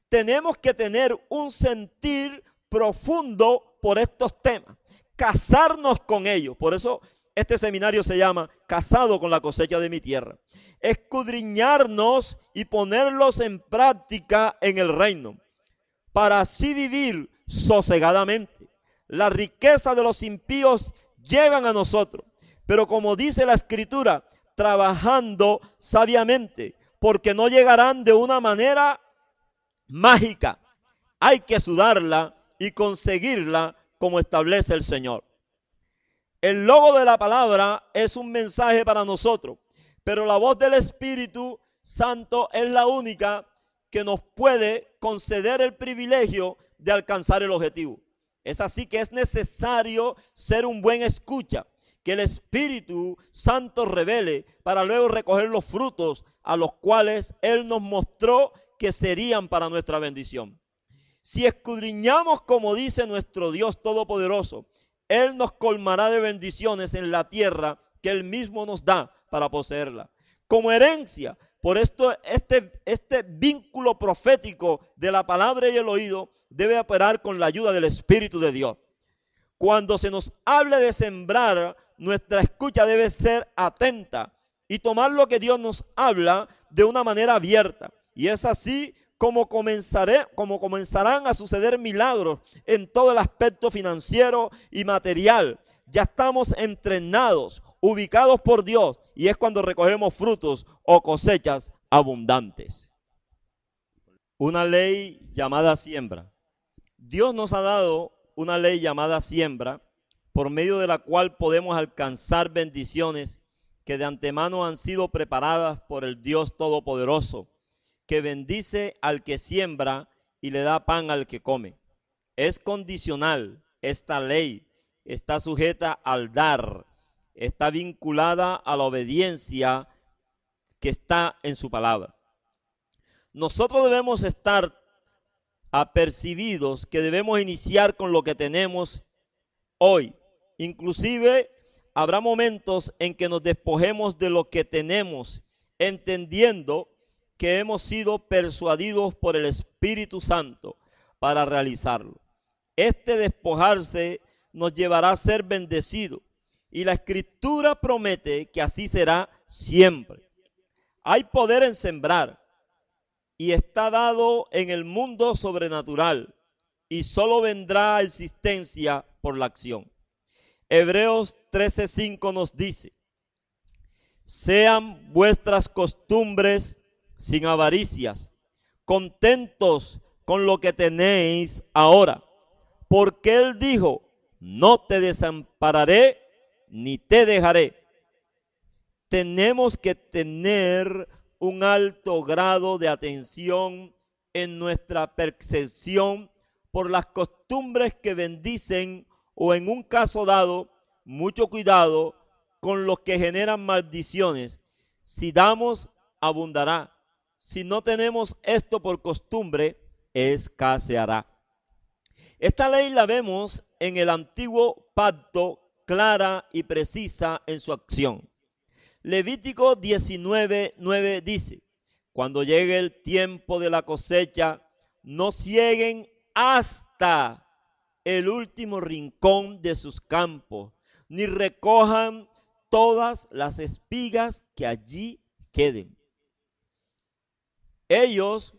Tenemos que tener un sentir profundo por estos temas, casarnos con ellos. Por eso este seminario se llama Casado con la cosecha de mi tierra. Escudriñarnos y ponerlos en práctica en el reino, para así vivir sosegadamente. Las riquezas de los impíos llegan a nosotros, pero como dice la Escritura, trabajando sabiamente, porque no llegarán de una manera mágica. Hay que sudarla y conseguirla como establece el Señor. El logo de la palabra es un mensaje para nosotros, pero la voz del Espíritu Santo es la única que nos puede conceder el privilegio de alcanzar el objetivo. Es así que es necesario ser un buen escucha, que el Espíritu Santo revele para luego recoger los frutos a los cuales Él nos mostró que serían para nuestra bendición. Si escudriñamos como dice nuestro Dios Todopoderoso, Él nos colmará de bendiciones en la tierra que Él mismo nos da para poseerla. Como herencia, por esto este vínculo profético de la palabra y el oído debe operar con la ayuda del Espíritu de Dios. Cuando se nos hable de sembrar, nuestra escucha debe ser atenta y tomar lo que Dios nos habla de una manera abierta. Y es así como comenzarán a suceder milagros en todo el aspecto financiero y material. Ya estamos entrenados, ubicados por Dios, y es cuando recogemos frutos o cosechas abundantes. Una ley llamada siembra. Dios nos ha dado una ley llamada siembra, por medio de la cual podemos alcanzar bendiciones que de antemano han sido preparadas por el Dios Todopoderoso, que bendice al que siembra y le da pan al que come. Es condicional. Esta ley está sujeta al dar, está vinculada a la obediencia que está en su palabra. Nosotros debemos estar apercibidos que debemos iniciar con lo que tenemos hoy. Inclusive habrá momentos en que nos despojemos de lo que tenemos, entendiendo que hemos sido persuadidos por el Espíritu Santo para realizarlo. Este despojarse nos llevará a ser bendecidos, y la Escritura promete que así será siempre. Hay poder en sembrar, y está dado en el mundo sobrenatural, y solo vendrá a existencia por la acción. Hebreos 13:5 nos dice: sean vuestras costumbres sin avaricias, contentos con lo que tenéis ahora, porque Él dijo: no te desampararé ni te dejaré. Tenemos que tener un alto grado de atención en nuestra percepción por las costumbres que bendicen, o en un caso dado, mucho cuidado con los que generan maldiciones. Si damos, abundará. Si no tenemos esto por costumbre, escaseará. Esta ley la vemos en el antiguo pacto, clara y precisa en su acción. Levítico 19:9 dice: cuando llegue el tiempo de la cosecha, no cieguen hasta el último rincón de sus campos, ni recojan todas las espigas que allí queden. Ellos,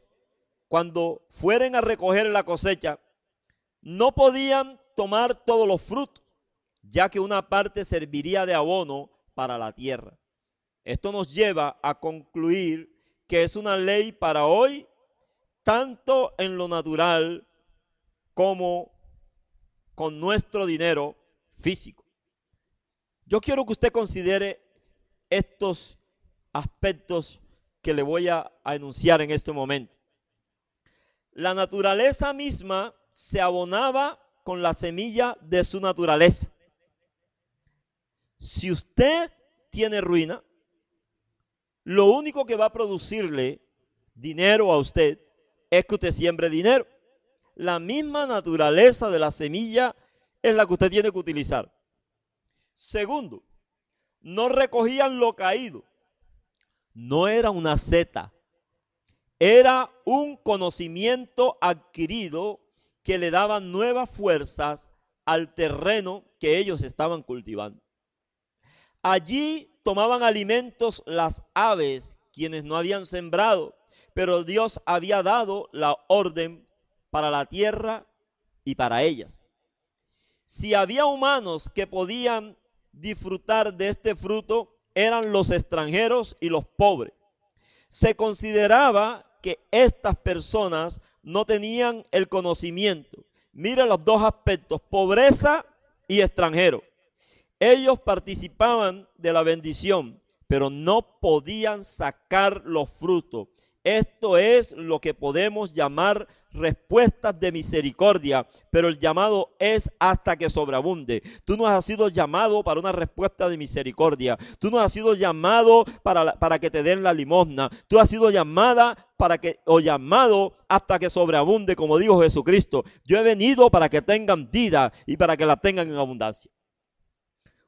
cuando fueren a recoger la cosecha, no podían tomar todos los frutos, ya que una parte serviría de abono para la tierra. Esto nos lleva a concluir que es una ley para hoy, tanto en lo natural como con nuestro dinero físico. Yo quiero que usted considere estos aspectos que le voy a enunciar en este momento. La naturaleza misma se abonaba con la semilla de su naturaleza. Si usted tiene ruina, lo único que va a producirle dinero a usted es que usted siembre dinero. La misma naturaleza de la semilla es la que usted tiene que utilizar. Segundo, no recogían lo caído. No era una seta, era un conocimiento adquirido que le daba nuevas fuerzas al terreno que ellos estaban cultivando. Allí tomaban alimentos las aves, quienes no habían sembrado, pero Dios había dado la orden para la tierra y para ellas. Si había humanos que podían disfrutar de este fruto, eran los extranjeros y los pobres. Se consideraba que estas personas no tenían el conocimiento. Mira los dos aspectos, pobreza y extranjero. Ellos participaban de la bendición, pero no podían sacar los frutos. Esto es lo que podemos llamar respuestas de misericordia, pero el llamado es hasta que sobreabunde. Tú no has sido llamado para una respuesta de misericordia. Tú no has sido llamado para que te den la limosna. Tú has sido llamado hasta que sobreabunde, como dijo Jesucristo. Yo he venido para que tengan vida y para que la tengan en abundancia.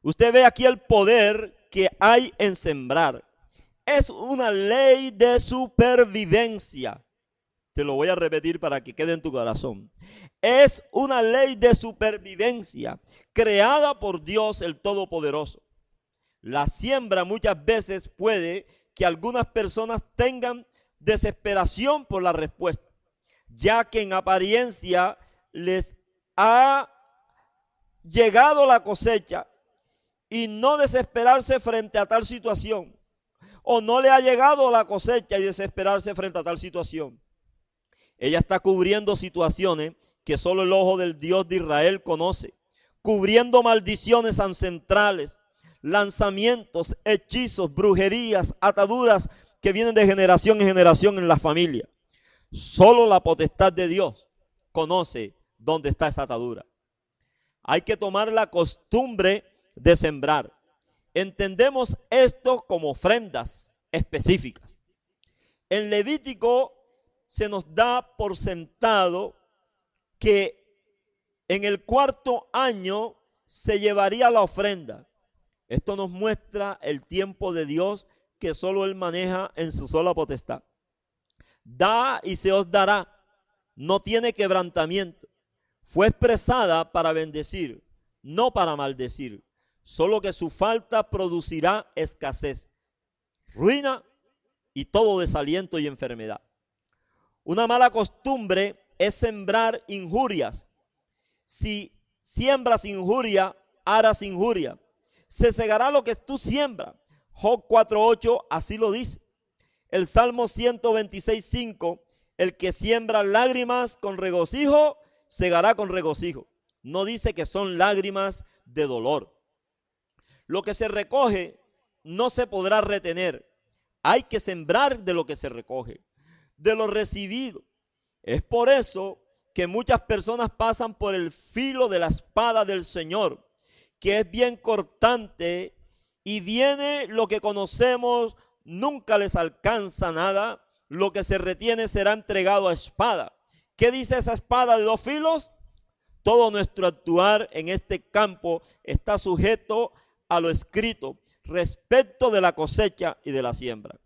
Usted ve aquí el poder que hay en sembrar. Es una ley de supervivencia. Te lo voy a repetir para que quede en tu corazón. Es una ley de supervivencia creada por Dios el Todopoderoso. La siembra muchas veces puede que algunas personas tengan desesperación por la respuesta, ya que en apariencia les ha llegado la cosecha, y no desesperarse frente a tal situación. O no le ha llegado la cosecha y desesperarse frente a tal situación. Ella está cubriendo situaciones que solo el ojo del Dios de Israel conoce. Cubriendo maldiciones ancestrales, lanzamientos, hechizos, brujerías, ataduras que vienen de generación en generación en la familia. Solo la potestad de Dios conoce dónde está esa atadura. Hay que tomar la costumbre de sembrar. Entendemos esto como ofrendas específicas. En Levítico se nos da por sentado que en el cuarto año se llevaría la ofrenda. Esto nos muestra el tiempo de Dios que solo Él maneja en su sola potestad. Da y se os dará. No tiene quebrantamiento. Fue expresada para bendecir, no para maldecir. Solo que su falta producirá escasez, ruina y todo desaliento y enfermedad. Una mala costumbre es sembrar injurias. Si siembras injuria, harás injuria. Se segará lo que tú siembras. Job 4:8 así lo dice. El Salmo 126:5, el que siembra lágrimas con regocijo, segará con regocijo. No dice que son lágrimas de dolor. Lo que se recoge no se podrá retener. Hay que sembrar de lo que se recoge, de lo recibido. Es por eso que muchas personas pasan por el filo de la espada del Señor, que es bien cortante, y viene lo que conocemos, nunca les alcanza nada. Lo que se retiene será entregado a espada. ¿Qué dice esa espada de dos filos? Todo nuestro actuar en este campo está sujeto a lo escrito respecto de la cosecha y de la siembra.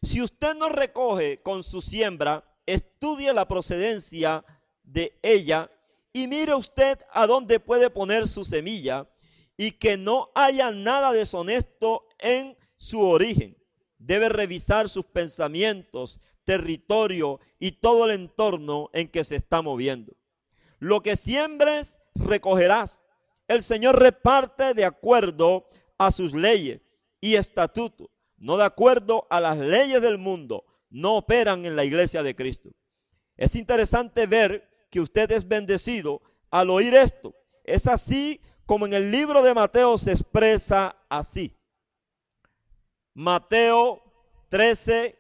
Si usted no recoge con su siembra, estudie la procedencia de ella y mire usted a dónde puede poner su semilla y que no haya nada deshonesto en su origen. Debe revisar sus pensamientos, territorio y todo el entorno en que se está moviendo. Lo que siembres, recogerás. El Señor reparte de acuerdo a sus leyes y estatutos, no de acuerdo a las leyes del mundo. No operan en la iglesia de Cristo. Es interesante ver que usted es bendecido al oír esto. Es así como en el libro de Mateo se expresa así. Mateo 13,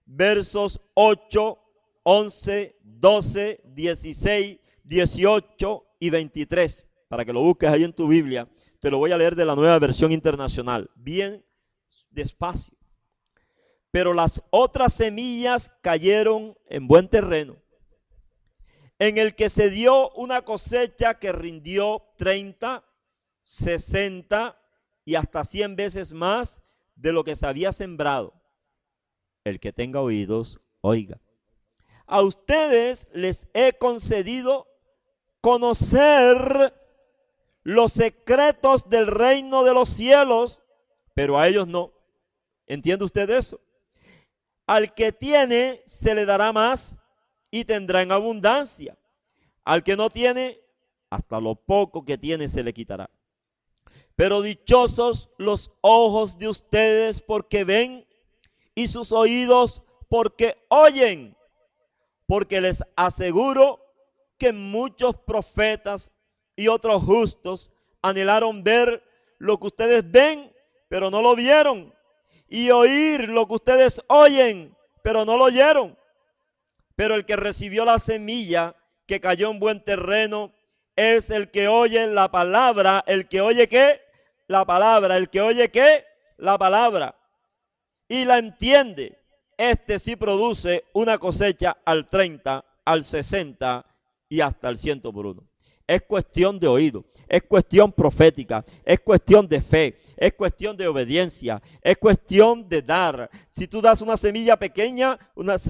versos 8, 11, 12, 16, 18 y 23. Para que lo busques ahí en tu Biblia. Te lo voy a leer de la Nueva Versión Internacional. Bien despacio. Pero las otras semillas cayeron en buen terreno, en el que se dio una cosecha que rindió 30, 60 y hasta 100 veces más de lo que se había sembrado. El que tenga oídos, oiga. A ustedes les he concedido conocer los secretos del reino de los cielos, pero a ellos no. ¿Entiende usted eso? Al que tiene se le dará más y tendrá en abundancia. Al que no tiene, hasta lo poco que tiene se le quitará. Pero dichosos los ojos de ustedes porque ven y sus oídos porque oyen, porque les aseguro que muchos profetas y otros justos anhelaron ver lo que ustedes ven, pero no lo vieron, y oír lo que ustedes oyen, pero no lo oyeron. Pero el que recibió la semilla que cayó en buen terreno es el que oye la palabra. ¿El que oye qué? La palabra. ¿El que oye qué? La palabra. Y la entiende. Este sí produce una cosecha al 30, al 60 y hasta el 100 por uno. Es cuestión de oído, es cuestión profética, es cuestión de fe, es cuestión de obediencia, es cuestión de dar. Si tú das una semilla pequeña,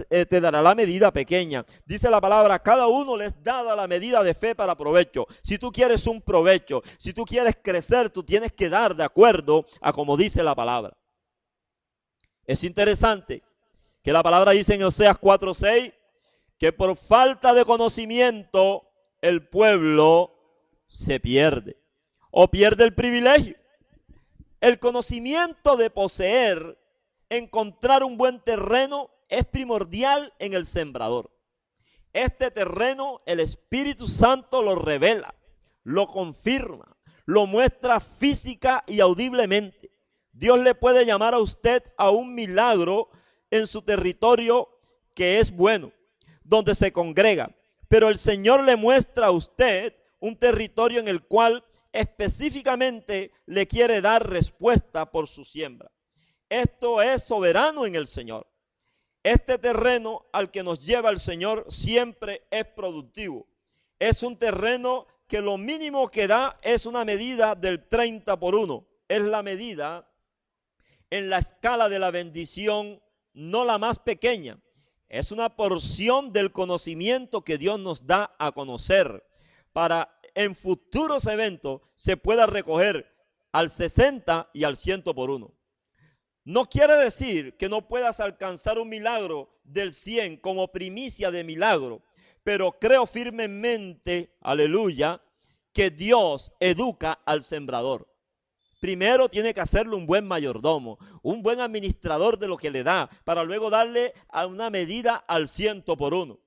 te dará la medida pequeña. Dice la palabra, cada uno les da la medida de fe para provecho. Si tú quieres un provecho, si tú quieres crecer, tú tienes que dar de acuerdo a como dice la palabra. Es interesante que la palabra dice en Oseas 4:6 que por falta de conocimiento el pueblo se pierde o pierde el privilegio. El conocimiento de poseer, encontrar un buen terreno es primordial en el sembrador. Este terreno el Espíritu Santo lo revela, lo confirma, lo muestra física y audiblemente. Dios le puede llamar a usted a un milagro en su territorio que es bueno, donde se congrega. Pero el Señor le muestra a usted un territorio en el cual específicamente le quiere dar respuesta por su siembra. Esto es soberano en el Señor. Este terreno al que nos lleva el Señor siempre es productivo. Es un terreno que lo mínimo que da es una medida del 30 por 1. Es la medida en la escala de la bendición, no la más pequeña. Es una porción del conocimiento que Dios nos da a conocer para en futuros eventos se pueda recoger al 60 y al 100 por 1. No quiere decir que no puedas alcanzar un milagro del 100 como primicia de milagro, pero creo firmemente, aleluya, que Dios educa al sembrador. Primero tiene que hacerle un buen mayordomo, un buen administrador de lo que le da, para luego darle a una medida al 100 por 1.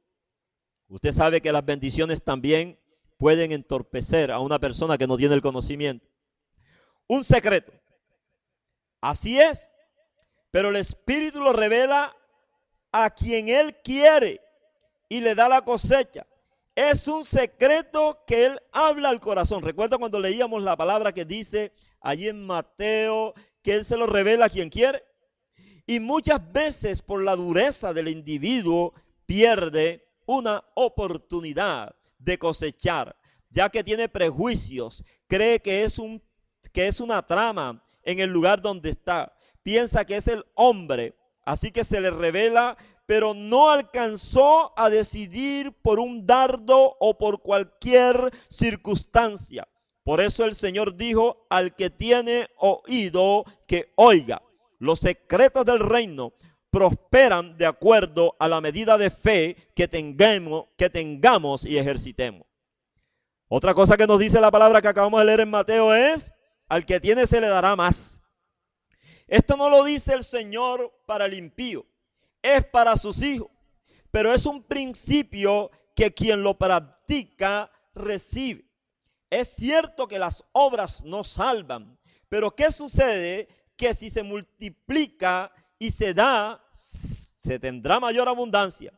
Usted sabe que las bendiciones también pueden entorpecer a una persona que no tiene el conocimiento. Un secreto. Así es, pero el Espíritu lo revela a quien Él quiere y le da la cosecha. Es un secreto que Él habla al corazón. Recuerda cuando leíamos la palabra que dice allí en Mateo que Él se lo revela a quien quiere. Y muchas veces por la dureza del individuo pierde una oportunidad de cosechar, ya que tiene prejuicios, cree que es una trama en el lugar donde está, piensa que es el hombre, así que se le revela, pero no alcanzó a decidir por un dardo o por cualquier circunstancia. Por eso el Señor dijo, al que tiene oído, que oiga. Los secretos del reino prosperan de acuerdo a la medida de fe que tengamos y ejercitemos. Otra cosa que nos dice la palabra que acabamos de leer en Mateo es, al que tiene se le dará más. Esto no lo dice el Señor para el impío, es para sus hijos, pero es un principio que quien lo practica recibe. Es cierto que las obras no salvan, pero ¿qué sucede? Que si se multiplica y se da, se tendrá mayor abundancia.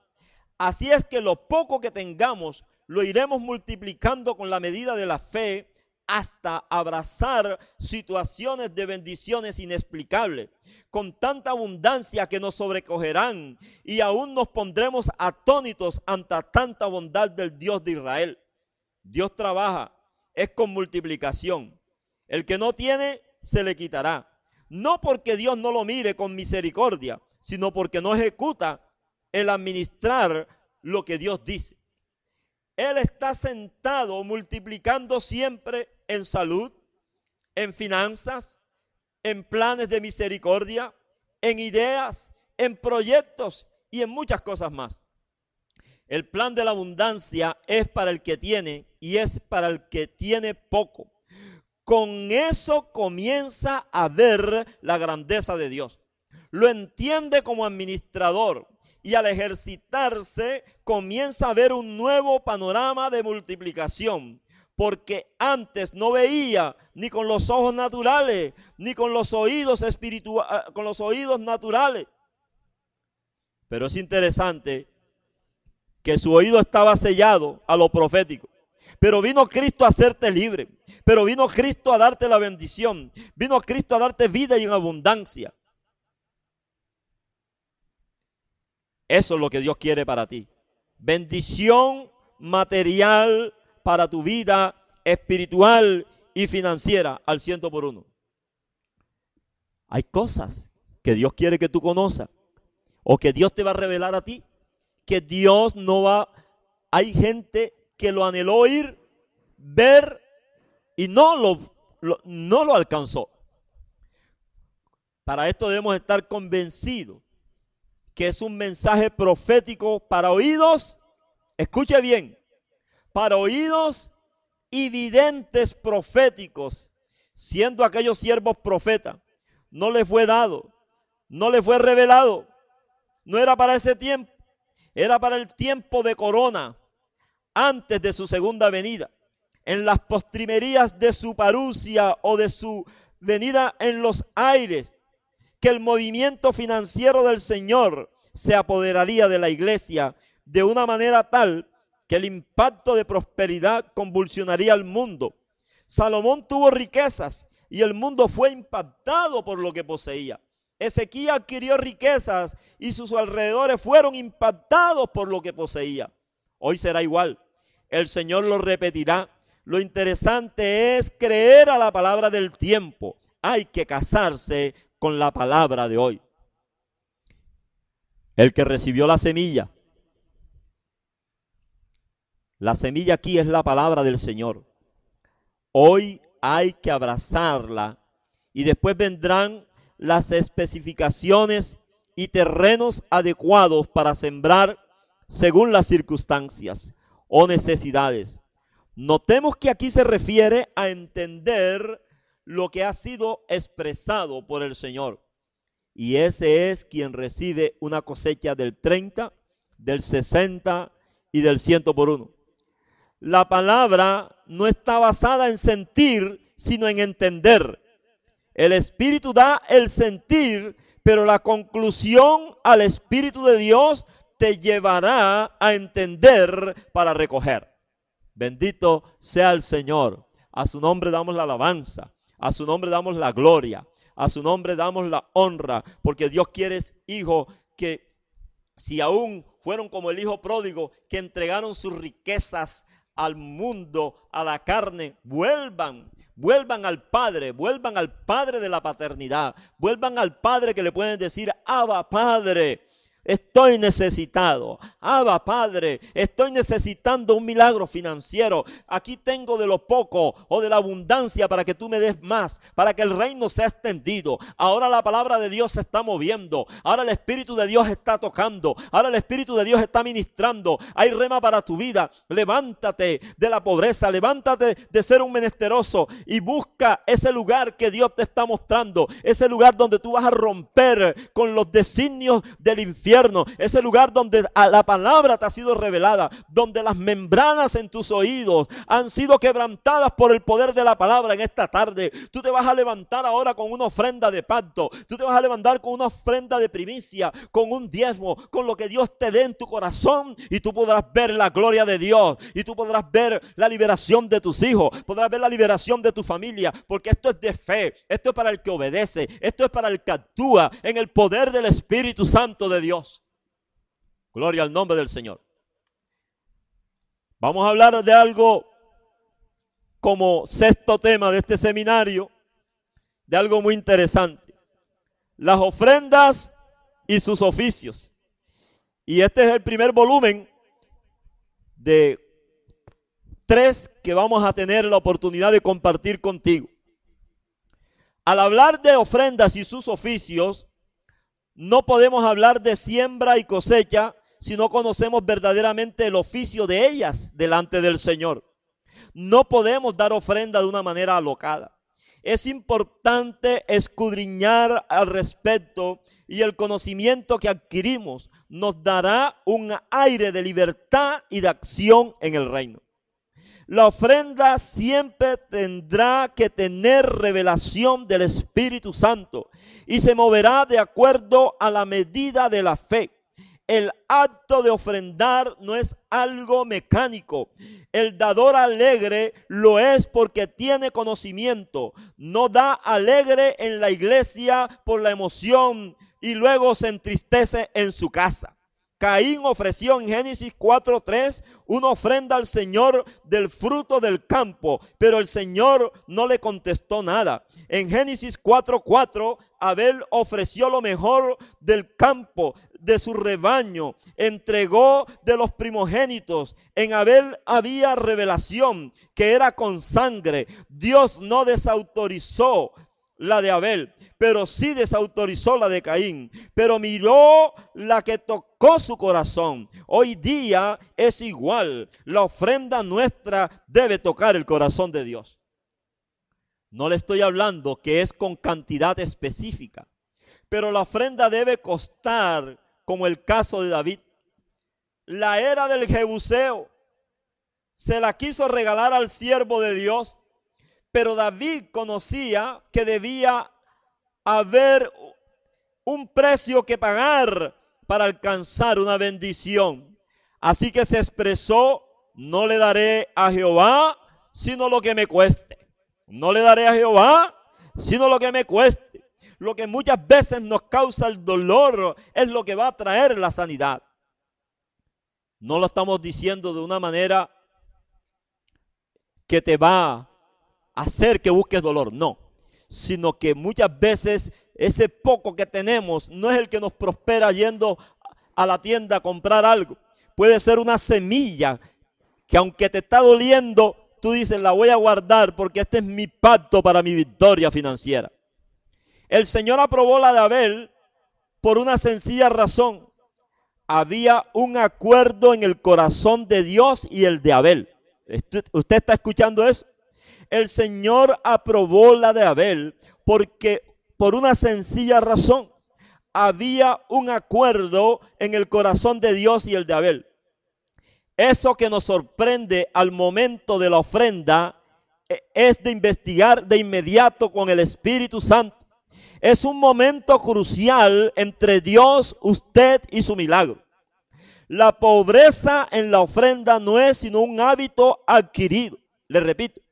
Así es que lo poco que tengamos lo iremos multiplicando con la medida de la fe hasta abrazar situaciones de bendiciones inexplicables, con tanta abundancia que nos sobrecogerán y aún nos pondremos atónitos ante tanta bondad del Dios de Israel. Dios trabaja, es con multiplicación. El que no tiene, se le quitará. No porque Dios no lo mire con misericordia, sino porque no ejecuta el administrar lo que Dios dice. Él está sentado multiplicando siempre en salud, en finanzas, en planes de misericordia, en ideas, en proyectos y en muchas cosas más. El plan de la abundancia es para el que tiene y es para el que tiene poco. Con eso comienza a ver la grandeza de Dios. Lo entiende como administrador y al ejercitarse comienza a ver un nuevo panorama de multiplicación. Porque antes no veía ni con los ojos naturales, ni con los oídos con los oídos naturales. Pero es interesante que su oído estaba sellado a lo profético. Pero vino Cristo a hacerte libre. Pero vino Cristo a darte la bendición. Vino Cristo a darte vida y en abundancia. Eso es lo que Dios quiere para ti. Bendición material para tu vida espiritual y financiera al 100%. Hay cosas que Dios quiere que tú conozcas o que Dios te va a revelar a ti, que Dios no va. Hay gente que lo anheló oír, ver y no lo alcanzó. Para esto debemos estar convencidos que es un mensaje profético para oídos, escuche bien, para oídos y videntes proféticos, siendo aquellos siervos profetas. No les fue dado, no les fue revelado, no era para ese tiempo, era para el tiempo de corona, antes de su segunda venida, en las postrimerías de su parucia o de su venida en los aires, que el movimiento financiero del Señor se apoderaría de la iglesia de una manera tal que el impacto de prosperidad convulsionaría al mundo. Salomón tuvo riquezas y el mundo fue impactado por lo que poseía. Ezequías adquirió riquezas y sus alrededores fueron impactados por lo que poseía. Hoy será igual. El Señor lo repetirá. Lo interesante es creer a la palabra del tiempo. Hay que casarse con la palabra de hoy. El que recibió la semilla aquí es la palabra del Señor. Hoy hay que abrazarla y después vendrán las especificaciones y terrenos adecuados para sembrar según las circunstancias o necesidades. Notemos que aquí se refiere a entender lo que ha sido expresado por el Señor. Y ese es quien recibe una cosecha del 30, del 60 y del 100%. La palabra no está basada en sentir, sino en entender. El Espíritu da el sentir, pero la conclusión al Espíritu de Dios te llevará a entender para recoger. Bendito sea el Señor. A su nombre damos la alabanza. A su nombre damos la gloria. A su nombre damos la honra. Porque Dios quiere, hijo, que si aún fueron como el hijo pródigo, que entregaron sus riquezas al mundo, a la carne, vuelvan al Padre de la paternidad, vuelvan al Padre que le pueden decir, Abba Padre, estoy necesitado. Abba Padre, estoy necesitando un milagro financiero. Aquí tengo de lo poco o de la abundancia para que tú me des más, para que el reino sea extendido. Ahora la palabra de Dios se está moviendo. Ahora el Espíritu de Dios está tocando. Ahora el Espíritu de Dios está ministrando. Hay rema para tu vida. Levántate de la pobreza, levántate de ser un menesteroso y busca ese lugar que Dios te está mostrando. Ese lugar donde tú vas a romper con los designios del infierno. Ese lugar donde la palabra te ha sido revelada, donde las membranas en tus oídos han sido quebrantadas por el poder de la palabra en esta tarde. Tú te vas a levantar ahora con una ofrenda de pacto, tú te vas a levantar con una ofrenda de primicia, con un diezmo, con lo que Dios te dé en tu corazón y tú podrás ver la gloria de Dios y tú podrás ver la liberación de tus hijos, podrás ver la liberación de tu familia, porque esto es de fe, esto es para el que obedece, esto es para el que actúa en el poder del Espíritu Santo de Dios. Gloria al nombre del Señor. Vamos a hablar de algo como sexto tema de este seminario, de algo muy interesante. Las ofrendas y sus oficios. Y este es el primer volumen de 3 que vamos a tener la oportunidad de compartir contigo. Al hablar de ofrendas y sus oficios, no podemos hablar de siembra y cosecha si no conocemos verdaderamente el oficio de ellas delante del Señor. No podemos dar ofrenda de una manera alocada. Es importante escudriñar al respecto y el conocimiento que adquirimos nos dará un aire de libertad y de acción en el reino. La ofrenda siempre tendrá que tener revelación del Espíritu Santo y se moverá de acuerdo a la medida de la fe. El acto de ofrendar no es algo mecánico. El dador alegre lo es porque tiene conocimiento. No da alegre en la iglesia por la emoción y luego se entristece en su casa. Caín ofreció en Génesis 4:3 una ofrenda al Señor del fruto del campo, pero el Señor no le contestó nada. En Génesis 4:4 Abel ofreció lo mejor del campo, de su rebaño, entregó de los primogénitos. En Abel había revelación que era con sangre. Dios no desautorizó la de Abel, pero sí desautorizó la de Caín, pero miró la que tocó su corazón. Hoy día es igual, la ofrenda nuestra debe tocar el corazón de Dios. No le estoy hablando que es con cantidad específica, pero la ofrenda debe costar, como el caso de David. La era del Jebuseo se la quiso regalar al siervo de Dios, pero David conocía que debía haber un precio que pagar para alcanzar una bendición. Así que se expresó: no le daré a Jehová sino lo que me cueste. No le daré a Jehová sino lo que me cueste. Lo que muchas veces nos causa el dolor es lo que va a traer la sanidad. No lo estamos diciendo de una manera que te va a hacer que busques dolor, no, sino que muchas veces ese poco que tenemos no es el que nos prospera yendo a la tienda a comprar algo. Puede ser una semilla que, aunque te está doliendo, tú dices: la voy a guardar porque este es mi pacto para mi victoria financiera. El Señor aprobó la de Abel por una sencilla razón: había un acuerdo en el corazón de Dios y el de Abel. ¿Usted está escuchando eso? El Señor aprobó la de Abel porque, por una sencilla razón, había un acuerdo en el corazón de Dios y el de Abel. Eso que nos sorprende al momento de la ofrenda es de investigar de inmediato con el Espíritu Santo. Es un momento crucial entre Dios, usted y su milagro. La pobreza en la ofrenda no es sino un hábito adquirido. Le repito,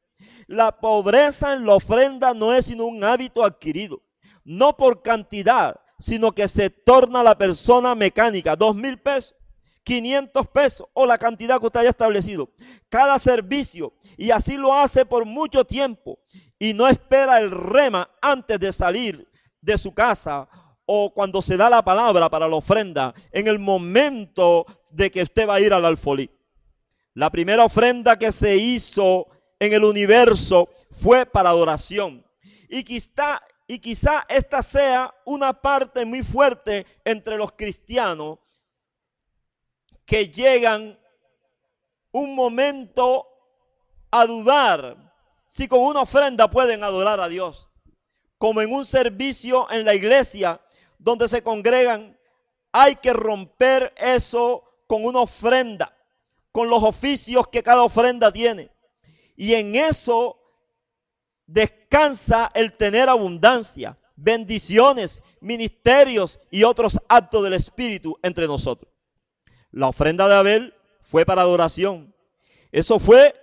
la pobreza en la ofrenda no es sino un hábito adquirido. No por cantidad, sino que se torna la persona mecánica. 2,000 pesos, 500 pesos o la cantidad que usted haya establecido. Cada servicio, y así lo hace por mucho tiempo. Y no espera el rema antes de salir de su casa o cuando se da la palabra para la ofrenda, en el momento de que usted va a ir al alfolí. La primera ofrenda que se hizo en el universo fue para adoración. Y quizá esta sea una parte muy fuerte entre los cristianos que llegan un momento a dudar si con una ofrenda pueden adorar a Dios. Como en un servicio en la iglesia donde se congregan, hay que romper eso con una ofrenda, con los oficios que cada ofrenda tiene. Y en eso descansa el tener abundancia, bendiciones, ministerios y otros actos del Espíritu entre nosotros. La ofrenda de Abel fue para adoración. Eso fue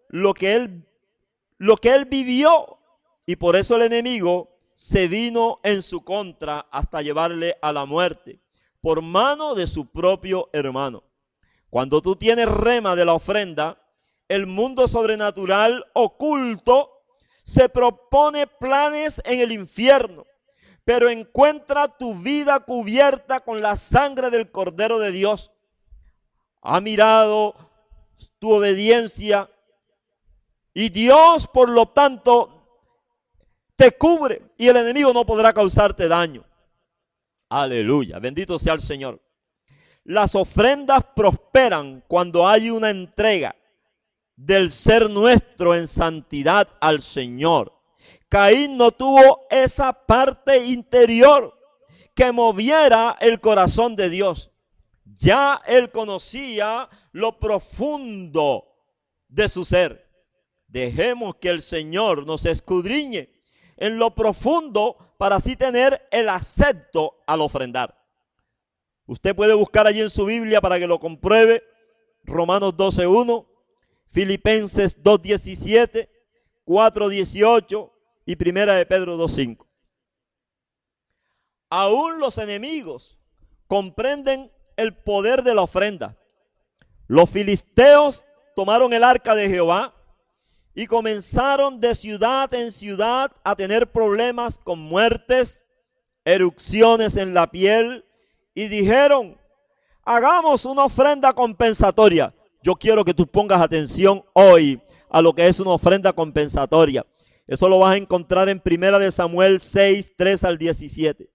lo que él vivió, y por eso el enemigo se vino en su contra hasta llevarle a la muerte por mano de su propio hermano. Cuando tú tienes rema de la ofrenda, el mundo sobrenatural oculto se propone planes en el infierno, pero encuentra tu vida cubierta con la sangre del Cordero de Dios. Ha mirado tu obediencia y Dios, por lo tanto, te cubre y el enemigo no podrá causarte daño. Aleluya, bendito sea el Señor. Las ofrendas prosperan cuando hay una entrega del ser nuestro en santidad al Señor. Caín no tuvo esa parte interior que moviera el corazón de Dios. Ya él conocía lo profundo de su ser. Dejemos que el Señor nos escudriñe en lo profundo para así tener el acepto al ofrendar. Usted puede buscar allí en su Biblia para que lo compruebe. Romanos 12:1, Filipenses 2:17, 4:18 y Primera de Pedro 2:5. Aún los enemigos comprenden el poder de la ofrenda. Los filisteos tomaron el arca de Jehová y comenzaron de ciudad en ciudad a tener problemas con muertes, erupciones en la piel, y dijeron: hagamos una ofrenda compensatoria. Yo quiero que tú pongas atención hoy a lo que es una ofrenda compensatoria. Eso lo vas a encontrar en 1 Samuel 6, 3 al 17.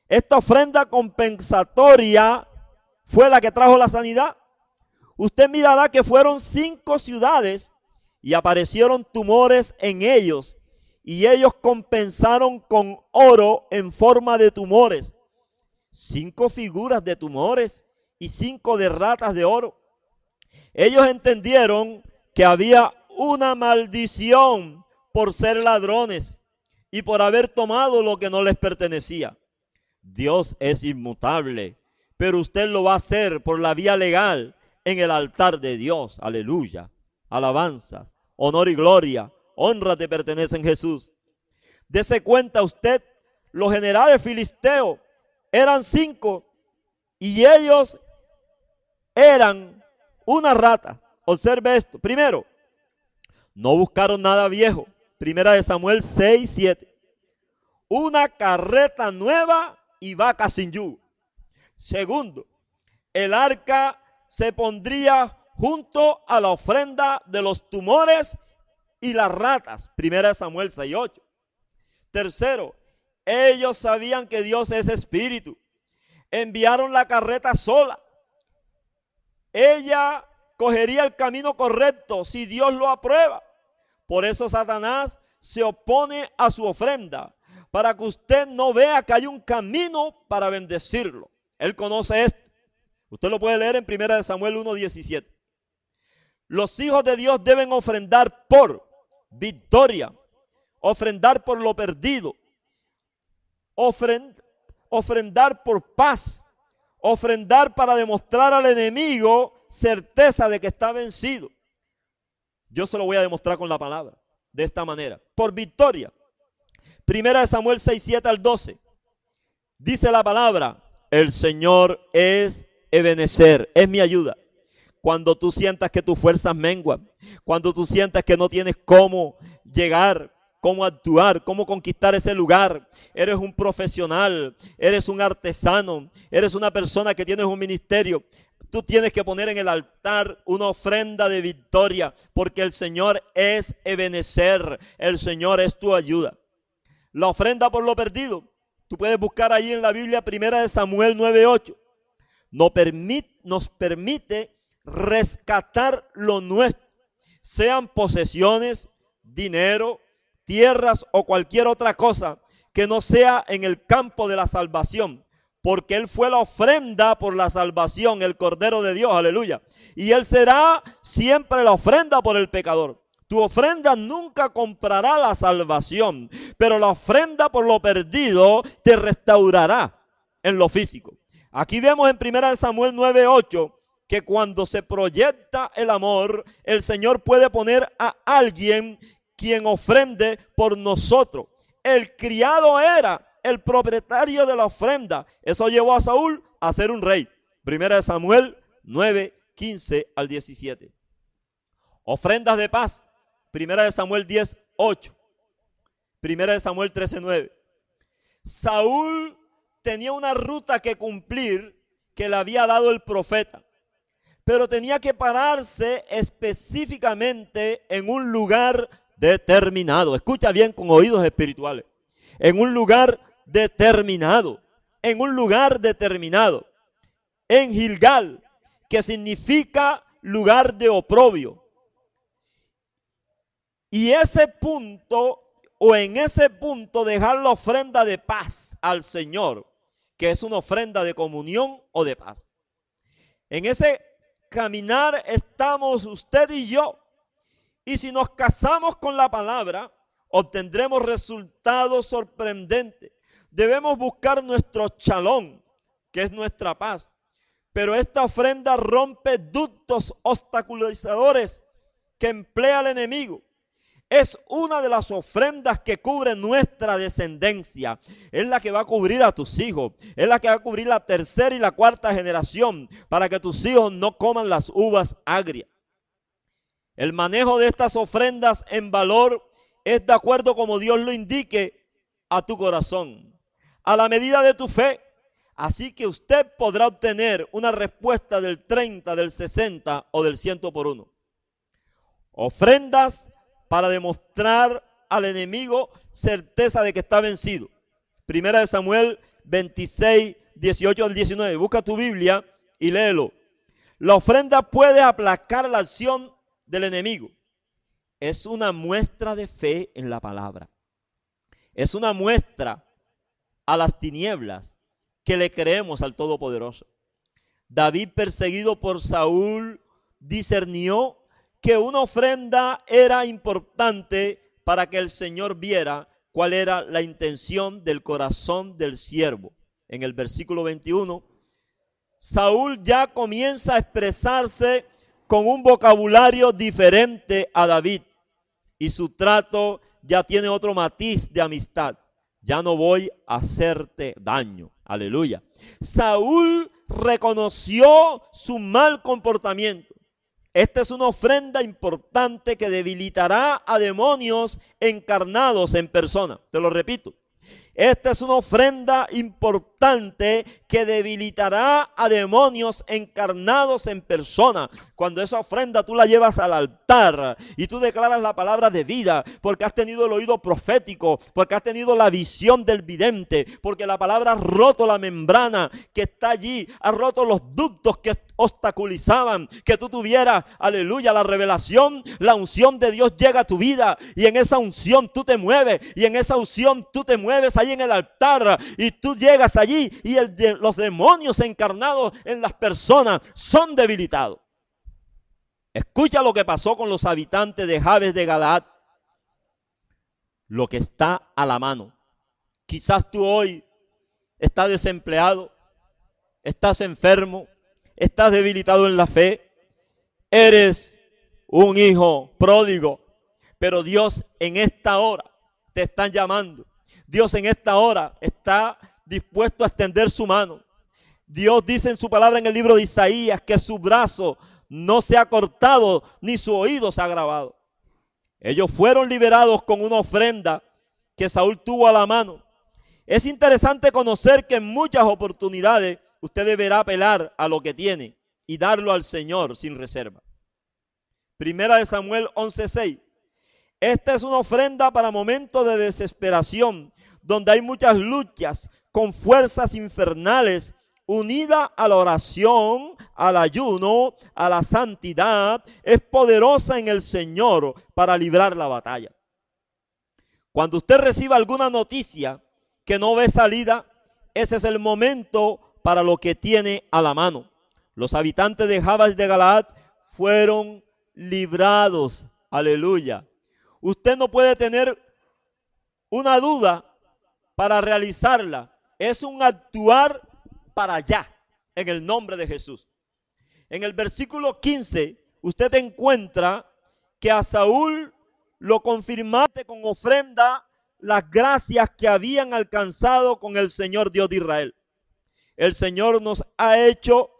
Esta ofrenda compensatoria fue la que trajo la sanidad. Usted mirará que fueron 5 ciudades y aparecieron tumores en ellos, y ellos compensaron con oro en forma de tumores, 5 figuras de tumores y 5 de ratas de oro. Ellos entendieron que había una maldición por ser ladrones y por haber tomado lo que no les pertenecía. Dios es inmutable, pero usted lo va a hacer por la vía legal en el altar de Dios. Aleluya. Alabanzas, honor y gloria, honra te pertenecen, Jesús. Dese cuenta usted, los generales filisteos eran 5 y ellos eran una rata. Observe esto. Primero, no buscaron nada viejo. 1 Samuel 6, 7. Una carreta nueva y vaca sin yugo. Segundo, el arca se pondría junto a la ofrenda de los tumores y las ratas. 1 Samuel 6, 8. Tercero, ellos sabían que Dios es espíritu. Enviaron la carreta sola. Ella cogería el camino correcto si Dios lo aprueba. Por eso Satanás se opone a su ofrenda, para que usted no vea que hay un camino para bendecirlo. Él conoce esto. Usted lo puede leer en 1 Samuel 1:17. Los hijos de Dios deben ofrendar por victoria, ofrendar por lo perdido, ofrendar por paz, ofrendar para demostrar al enemigo certeza de que está vencido. Yo se lo voy a demostrar con la palabra, de esta manera, por victoria. 1 Samuel 6, 7 al 12. Dice la palabra: el Señor es Ebenezer, es mi ayuda. Cuando tú sientas que tus fuerzas menguan, cuando tú sientas que no tienes cómo llegar, cómo actuar, cómo conquistar ese lugar, eres un profesional, eres un artesano, eres una persona que tienes un ministerio, tú tienes que poner en el altar una ofrenda de victoria, porque el Señor es Ebenezer, el Señor es tu ayuda. La ofrenda por lo perdido, tú puedes buscar ahí en la Biblia 1 Samuel 9:8. Nos permite rescatar lo nuestro, sean posesiones, dinero, tierras o cualquier otra cosa que no sea en el campo de la salvación, porque Él fue la ofrenda por la salvación, el Cordero de Dios, aleluya. Y Él será siempre la ofrenda por el pecador. Tu ofrenda nunca comprará la salvación, pero la ofrenda por lo perdido te restaurará en lo físico. Aquí vemos en 1 Samuel 9:8 que cuando se proyecta el amor, el Señor puede poner a alguien quien ofrende por nosotros. El criado era el propietario de la ofrenda. Eso llevó a Saúl a ser un rey. 1 Samuel 9, 15 al 17. Ofrendas de paz. 1 Samuel 10, 8. 1 Samuel 13, 9. Saúl tenía una ruta que cumplir que le había dado el profeta, pero tenía que pararse específicamente en un lugar determinado. Escucha bien con oídos espirituales. En un lugar determinado. En un lugar determinado. en Gilgal, que significa lugar de oprobio. Y ese punto, o en ese punto, dejar la ofrenda de paz al Señor, que es una ofrenda de comunión o de paz. En ese caminar estamos usted y yo. Y si nos casamos con la palabra, obtendremos resultados sorprendentes. Debemos buscar nuestro shalom, que es nuestra paz. Pero esta ofrenda rompe ductos obstaculizadores que emplea el enemigo. Es una de las ofrendas que cubre nuestra descendencia. Es la que va a cubrir a tus hijos. Es la que va a cubrir la tercera y la cuarta generación, para que tus hijos no coman las uvas agrias. El manejo de estas ofrendas en valor es de acuerdo como Dios lo indique a tu corazón, a la medida de tu fe. Así que usted podrá obtener una respuesta del 30, del 60 o del 100 por 1. Ofrendas para demostrar al enemigo certeza de que está vencido. Primera de Samuel 26, 18 al 19. Busca tu Biblia y léelo. La ofrenda puede aplacar la acción del enemigo. Es una muestra de fe en la palabra. Es una muestra a las tinieblas que le creemos al Todopoderoso. David, perseguido por Saúl, discernió que una ofrenda era importante para que el Señor viera cuál era la intención del corazón del siervo. En el versículo 21, Saúl ya comienza a expresarse con un vocabulario diferente a David, y su trato ya tiene otro matiz de amistad. Ya no voy a hacerte daño. Aleluya. Saúl reconoció su mal comportamiento. Esta es una ofrenda importante que debilitará a demonios encarnados en persona. Te lo repito. Esta es una ofrenda importante que debilitará a demonios encarnados en persona. Cuando esa ofrenda tú la llevas al altar y tú declaras la palabra de vida, porque has tenido el oído profético, porque has tenido la visión del vidente, porque la palabra ha roto la membrana que está allí, ha roto los ductos que obstaculizaban que tú tuvieras, aleluya, la revelación, la unción de Dios llega a tu vida, y en esa unción tú te mueves, y en esa unción tú te mueves ahí en el altar, y tú llegas allí y los demonios encarnados en las personas son debilitados. Escucha lo que pasó con los habitantes de Jabes de Galaad. Lo que está a la mano. Quizás tú hoy estás desempleado, estás enfermo, estás debilitado en la fe, eres un hijo pródigo, pero Dios en esta hora te está llamando. Dios en esta hora está dispuesto a extender su mano. Dios dice en su palabra en el libro de Isaías que su brazo no se ha cortado ni su oído se ha agravado. Ellos fueron liberados con una ofrenda que Saúl tuvo a la mano. Es interesante conocer que en muchas oportunidades usted deberá apelar a lo que tiene y darlo al Señor sin reserva. Primera de Samuel 11:6. Esta es una ofrenda para momentos de desesperación, donde hay muchas luchas con fuerzas infernales, unida a la oración, al ayuno, a la santidad. Es poderosa en el Señor para librar la batalla. Cuando usted reciba alguna noticia que no ve salida, ese es el momento para lo que tiene a la mano. Los habitantes de Jabes de Galaad fueron librados. Aleluya. Usted no puede tener una duda para realizarla. Es un actuar para allá, en el nombre de Jesús. En el versículo 15, usted encuentra que a Saúl lo confirmaste con ofrenda las gracias que habían alcanzado con el Señor Dios de Israel. El Señor nos ha hecho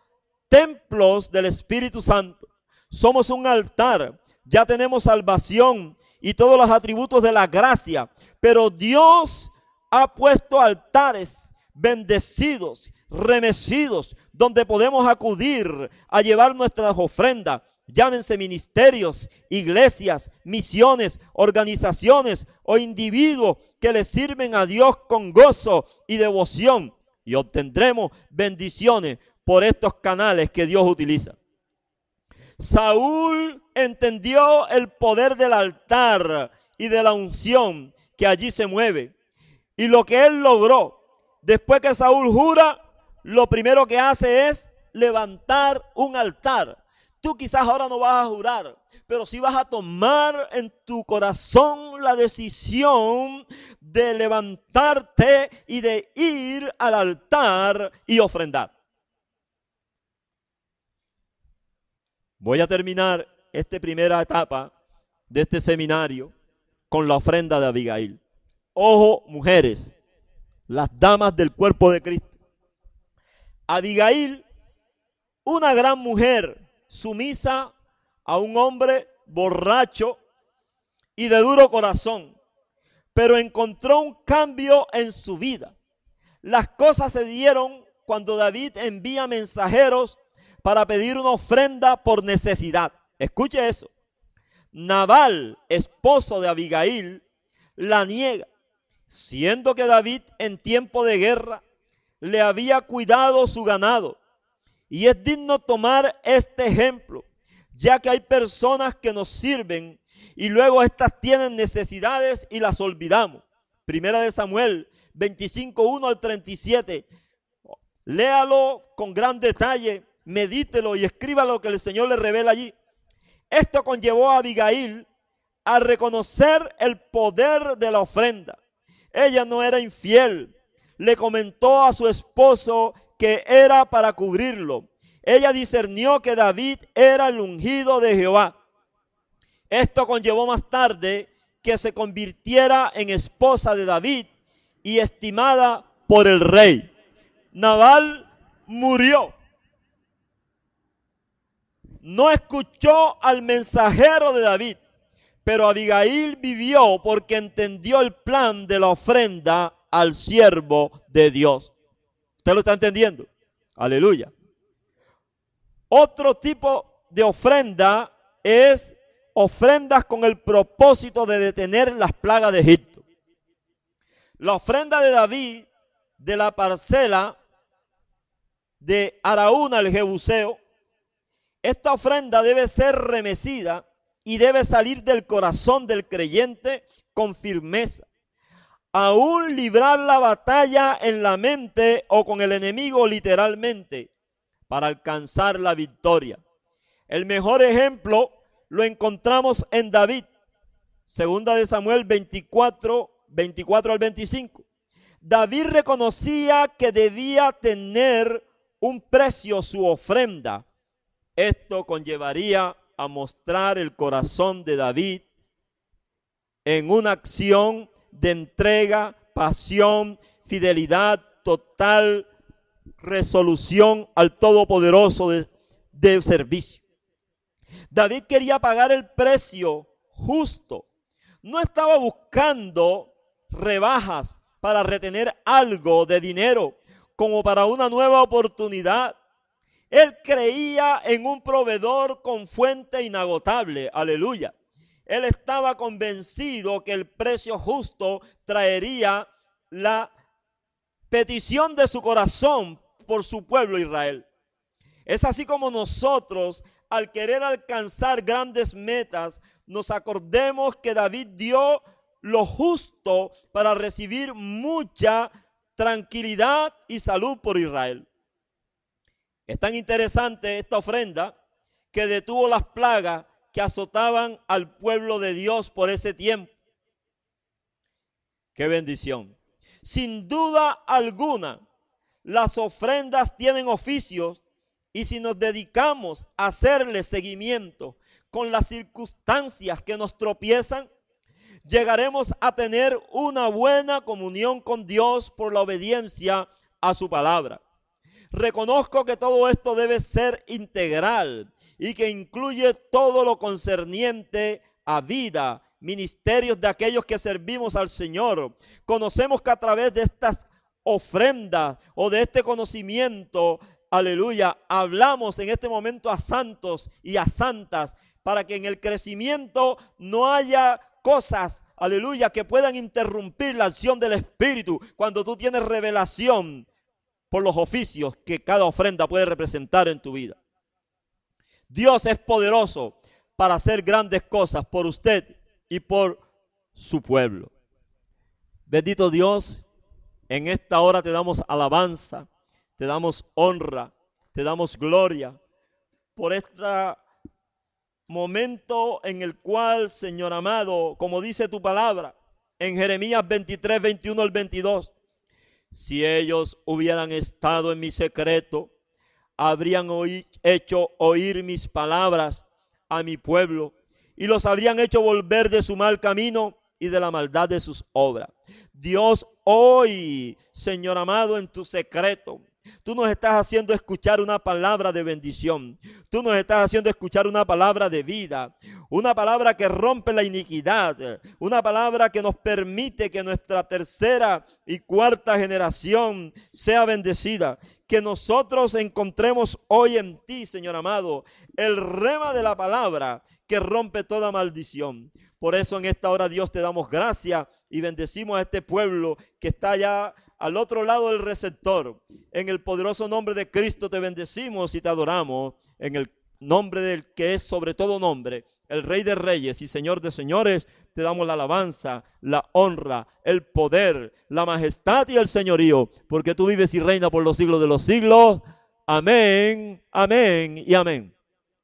templos del Espíritu Santo. Somos un altar, ya tenemos salvación y todos los atributos de la gracia, pero Dios ha puesto altares bendecidos, remecidos, donde podemos acudir a llevar nuestras ofrendas. Llámense ministerios, iglesias, misiones, organizaciones o individuos que le sirven a Dios con gozo y devoción, y obtendremos bendiciones por estos canales que Dios utiliza. Saúl entendió el poder del altar y de la unción que allí se mueve. Y lo que él logró, después que Saúl jura, lo primero que hace es levantar un altar. Tú quizás ahora no vas a jurar, pero sí vas a tomar en tu corazón la decisión de levantarte y de ir al altar y ofrendar. Voy a terminar esta primera etapa de este seminario con la ofrenda de Abigail. Ojo, mujeres, las damas del cuerpo de Cristo. Abigail, una gran mujer, sumisa a un hombre borracho y de duro corazón, pero encontró un cambio en su vida. Las cosas se dieron cuando David envía mensajeros para pedir una ofrenda por necesidad. Escuche eso. Nabal, esposo de Abigail, la niega, siendo que David en tiempo de guerra le había cuidado su ganado. Y es digno tomar este ejemplo, ya que hay personas que nos sirven y luego estas tienen necesidades y las olvidamos. Primera de Samuel 25:1 al 37. Léalo con gran detalle, medítelo y escriba lo que el Señor le revela allí. Esto conllevó a Abigail a reconocer el poder de la ofrenda. Ella no era infiel. Le comentó a su esposo que era para cubrirlo. Ella discernió que David era el ungido de Jehová. Esto conllevó más tarde que se convirtiera en esposa de David y estimada por el rey. Nabal murió. No escuchó al mensajero de David, pero Abigail vivió porque entendió el plan de la ofrenda al siervo de Dios. ¿Usted lo está entendiendo? Aleluya. Otro tipo de ofrenda es ofrendas con el propósito de detener las plagas de Egipto. La ofrenda de David de la parcela de Araúna el Jebuseo, esta ofrenda debe ser remecida y debe salir del corazón del creyente con firmeza. Aún librar la batalla en la mente o con el enemigo literalmente para alcanzar la victoria. El mejor ejemplo lo encontramos en David. Segunda de Samuel 24 al 25. David reconocía que debía tener un precio su ofrenda. Esto conllevaría a mostrar el corazón de David en una acción de entrega, pasión, fidelidad, total resolución al Todopoderoso de servicio. David quería pagar el precio justo. No estaba buscando rebajas para retener algo de dinero como para una nueva oportunidad. Él creía en un proveedor con fuente inagotable. Aleluya. Él estaba convencido que el precio justo traería la petición de su corazón por su pueblo Israel. Es así como nosotros, al querer alcanzar grandes metas, nos acordemos que David dio lo justo para recibir mucha tranquilidad y salud por Israel. Es tan interesante esta ofrenda que detuvo las plagas que azotaban al pueblo de Dios por ese tiempo. ¡Qué bendición! Sin duda alguna, las ofrendas tienen oficios y si nos dedicamos a hacerle seguimiento con las circunstancias que nos tropiezan, llegaremos a tener una buena comunión con Dios por la obediencia a su palabra. Reconozco que todo esto debe ser integral y que incluye todo lo concerniente a vida, ministerios de aquellos que servimos al Señor. Conocemos que a través de estas ofrendas o de este conocimiento, aleluya, hablamos en este momento a santos y a santas para que en el crecimiento no haya cosas, aleluya, que puedan interrumpir la acción del Espíritu cuando tú tienes revelación por los oficios que cada ofrenda puede representar en tu vida. Dios es poderoso para hacer grandes cosas por usted y por su pueblo. Bendito Dios, en esta hora te damos alabanza, te damos honra, te damos gloria por este momento en el cual, Señor amado, como dice tu palabra, en Jeremías 23, 21 al 22, si ellos hubieran estado en mi secreto, habrían hecho oír mis palabras a mi pueblo y los habrían hecho volver de su mal camino y de la maldad de sus obras. Dios, hoy, Señor amado, en tu secreto, tú nos estás haciendo escuchar una palabra de bendición. Tú nos estás haciendo escuchar una palabra de vida, una palabra que rompe la iniquidad, una palabra que nos permite que nuestra tercera y cuarta generación sea bendecida. Que nosotros encontremos hoy en ti, Señor amado, el rema de la palabra que rompe toda maldición. Por eso en esta hora, Dios, te damos gracias y bendecimos a este pueblo que está allá al otro lado del receptor. En el poderoso nombre de Cristo te bendecimos y te adoramos. En el nombre del que es sobre todo nombre, el Rey de Reyes y Señor de Señores, te damos la alabanza, la honra, el poder, la majestad y el señorío, porque tú vives y reinas por los siglos de los siglos. Amén, amén y amén.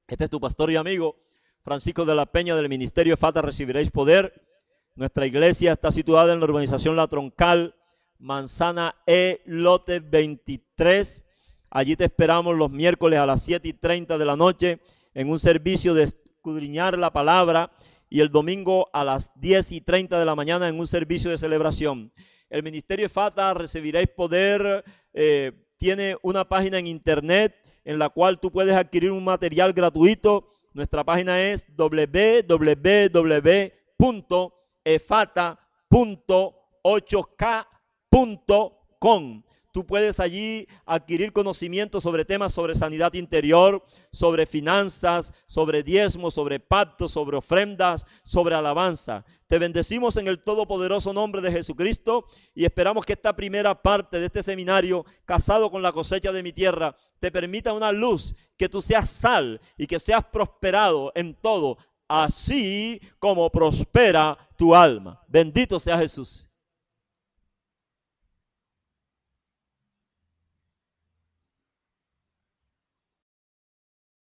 Este es tu pastor y amigo, Francisco de la Peña, del Ministerio Efata Recibiréis Poder. Nuestra iglesia está situada en la urbanización La Troncal, Manzana E, lote 23. Allí te esperamos los miércoles a las 7:30 de la noche en un servicio de escudriñar la palabra, y el domingo a las 10:30 de la mañana en un servicio de celebración. El Ministerio Efata Recibiréis Poder tiene una página en internet en la cual tú puedes adquirir un material gratuito. Nuestra página es www.efata.8k.com. Tú puedes allí adquirir conocimiento sobre temas sobre sanidad interior, sobre finanzas, sobre diezmos, sobre pactos, sobre ofrendas, sobre alabanza. Te bendecimos en el todopoderoso nombre de Jesucristo y esperamos que esta primera parte de este seminario, Casado con la cosecha de mi tierra, te permita una luz, que tú seas sal y que seas prosperado en todo, así como prospera tu alma. Bendito sea Jesús.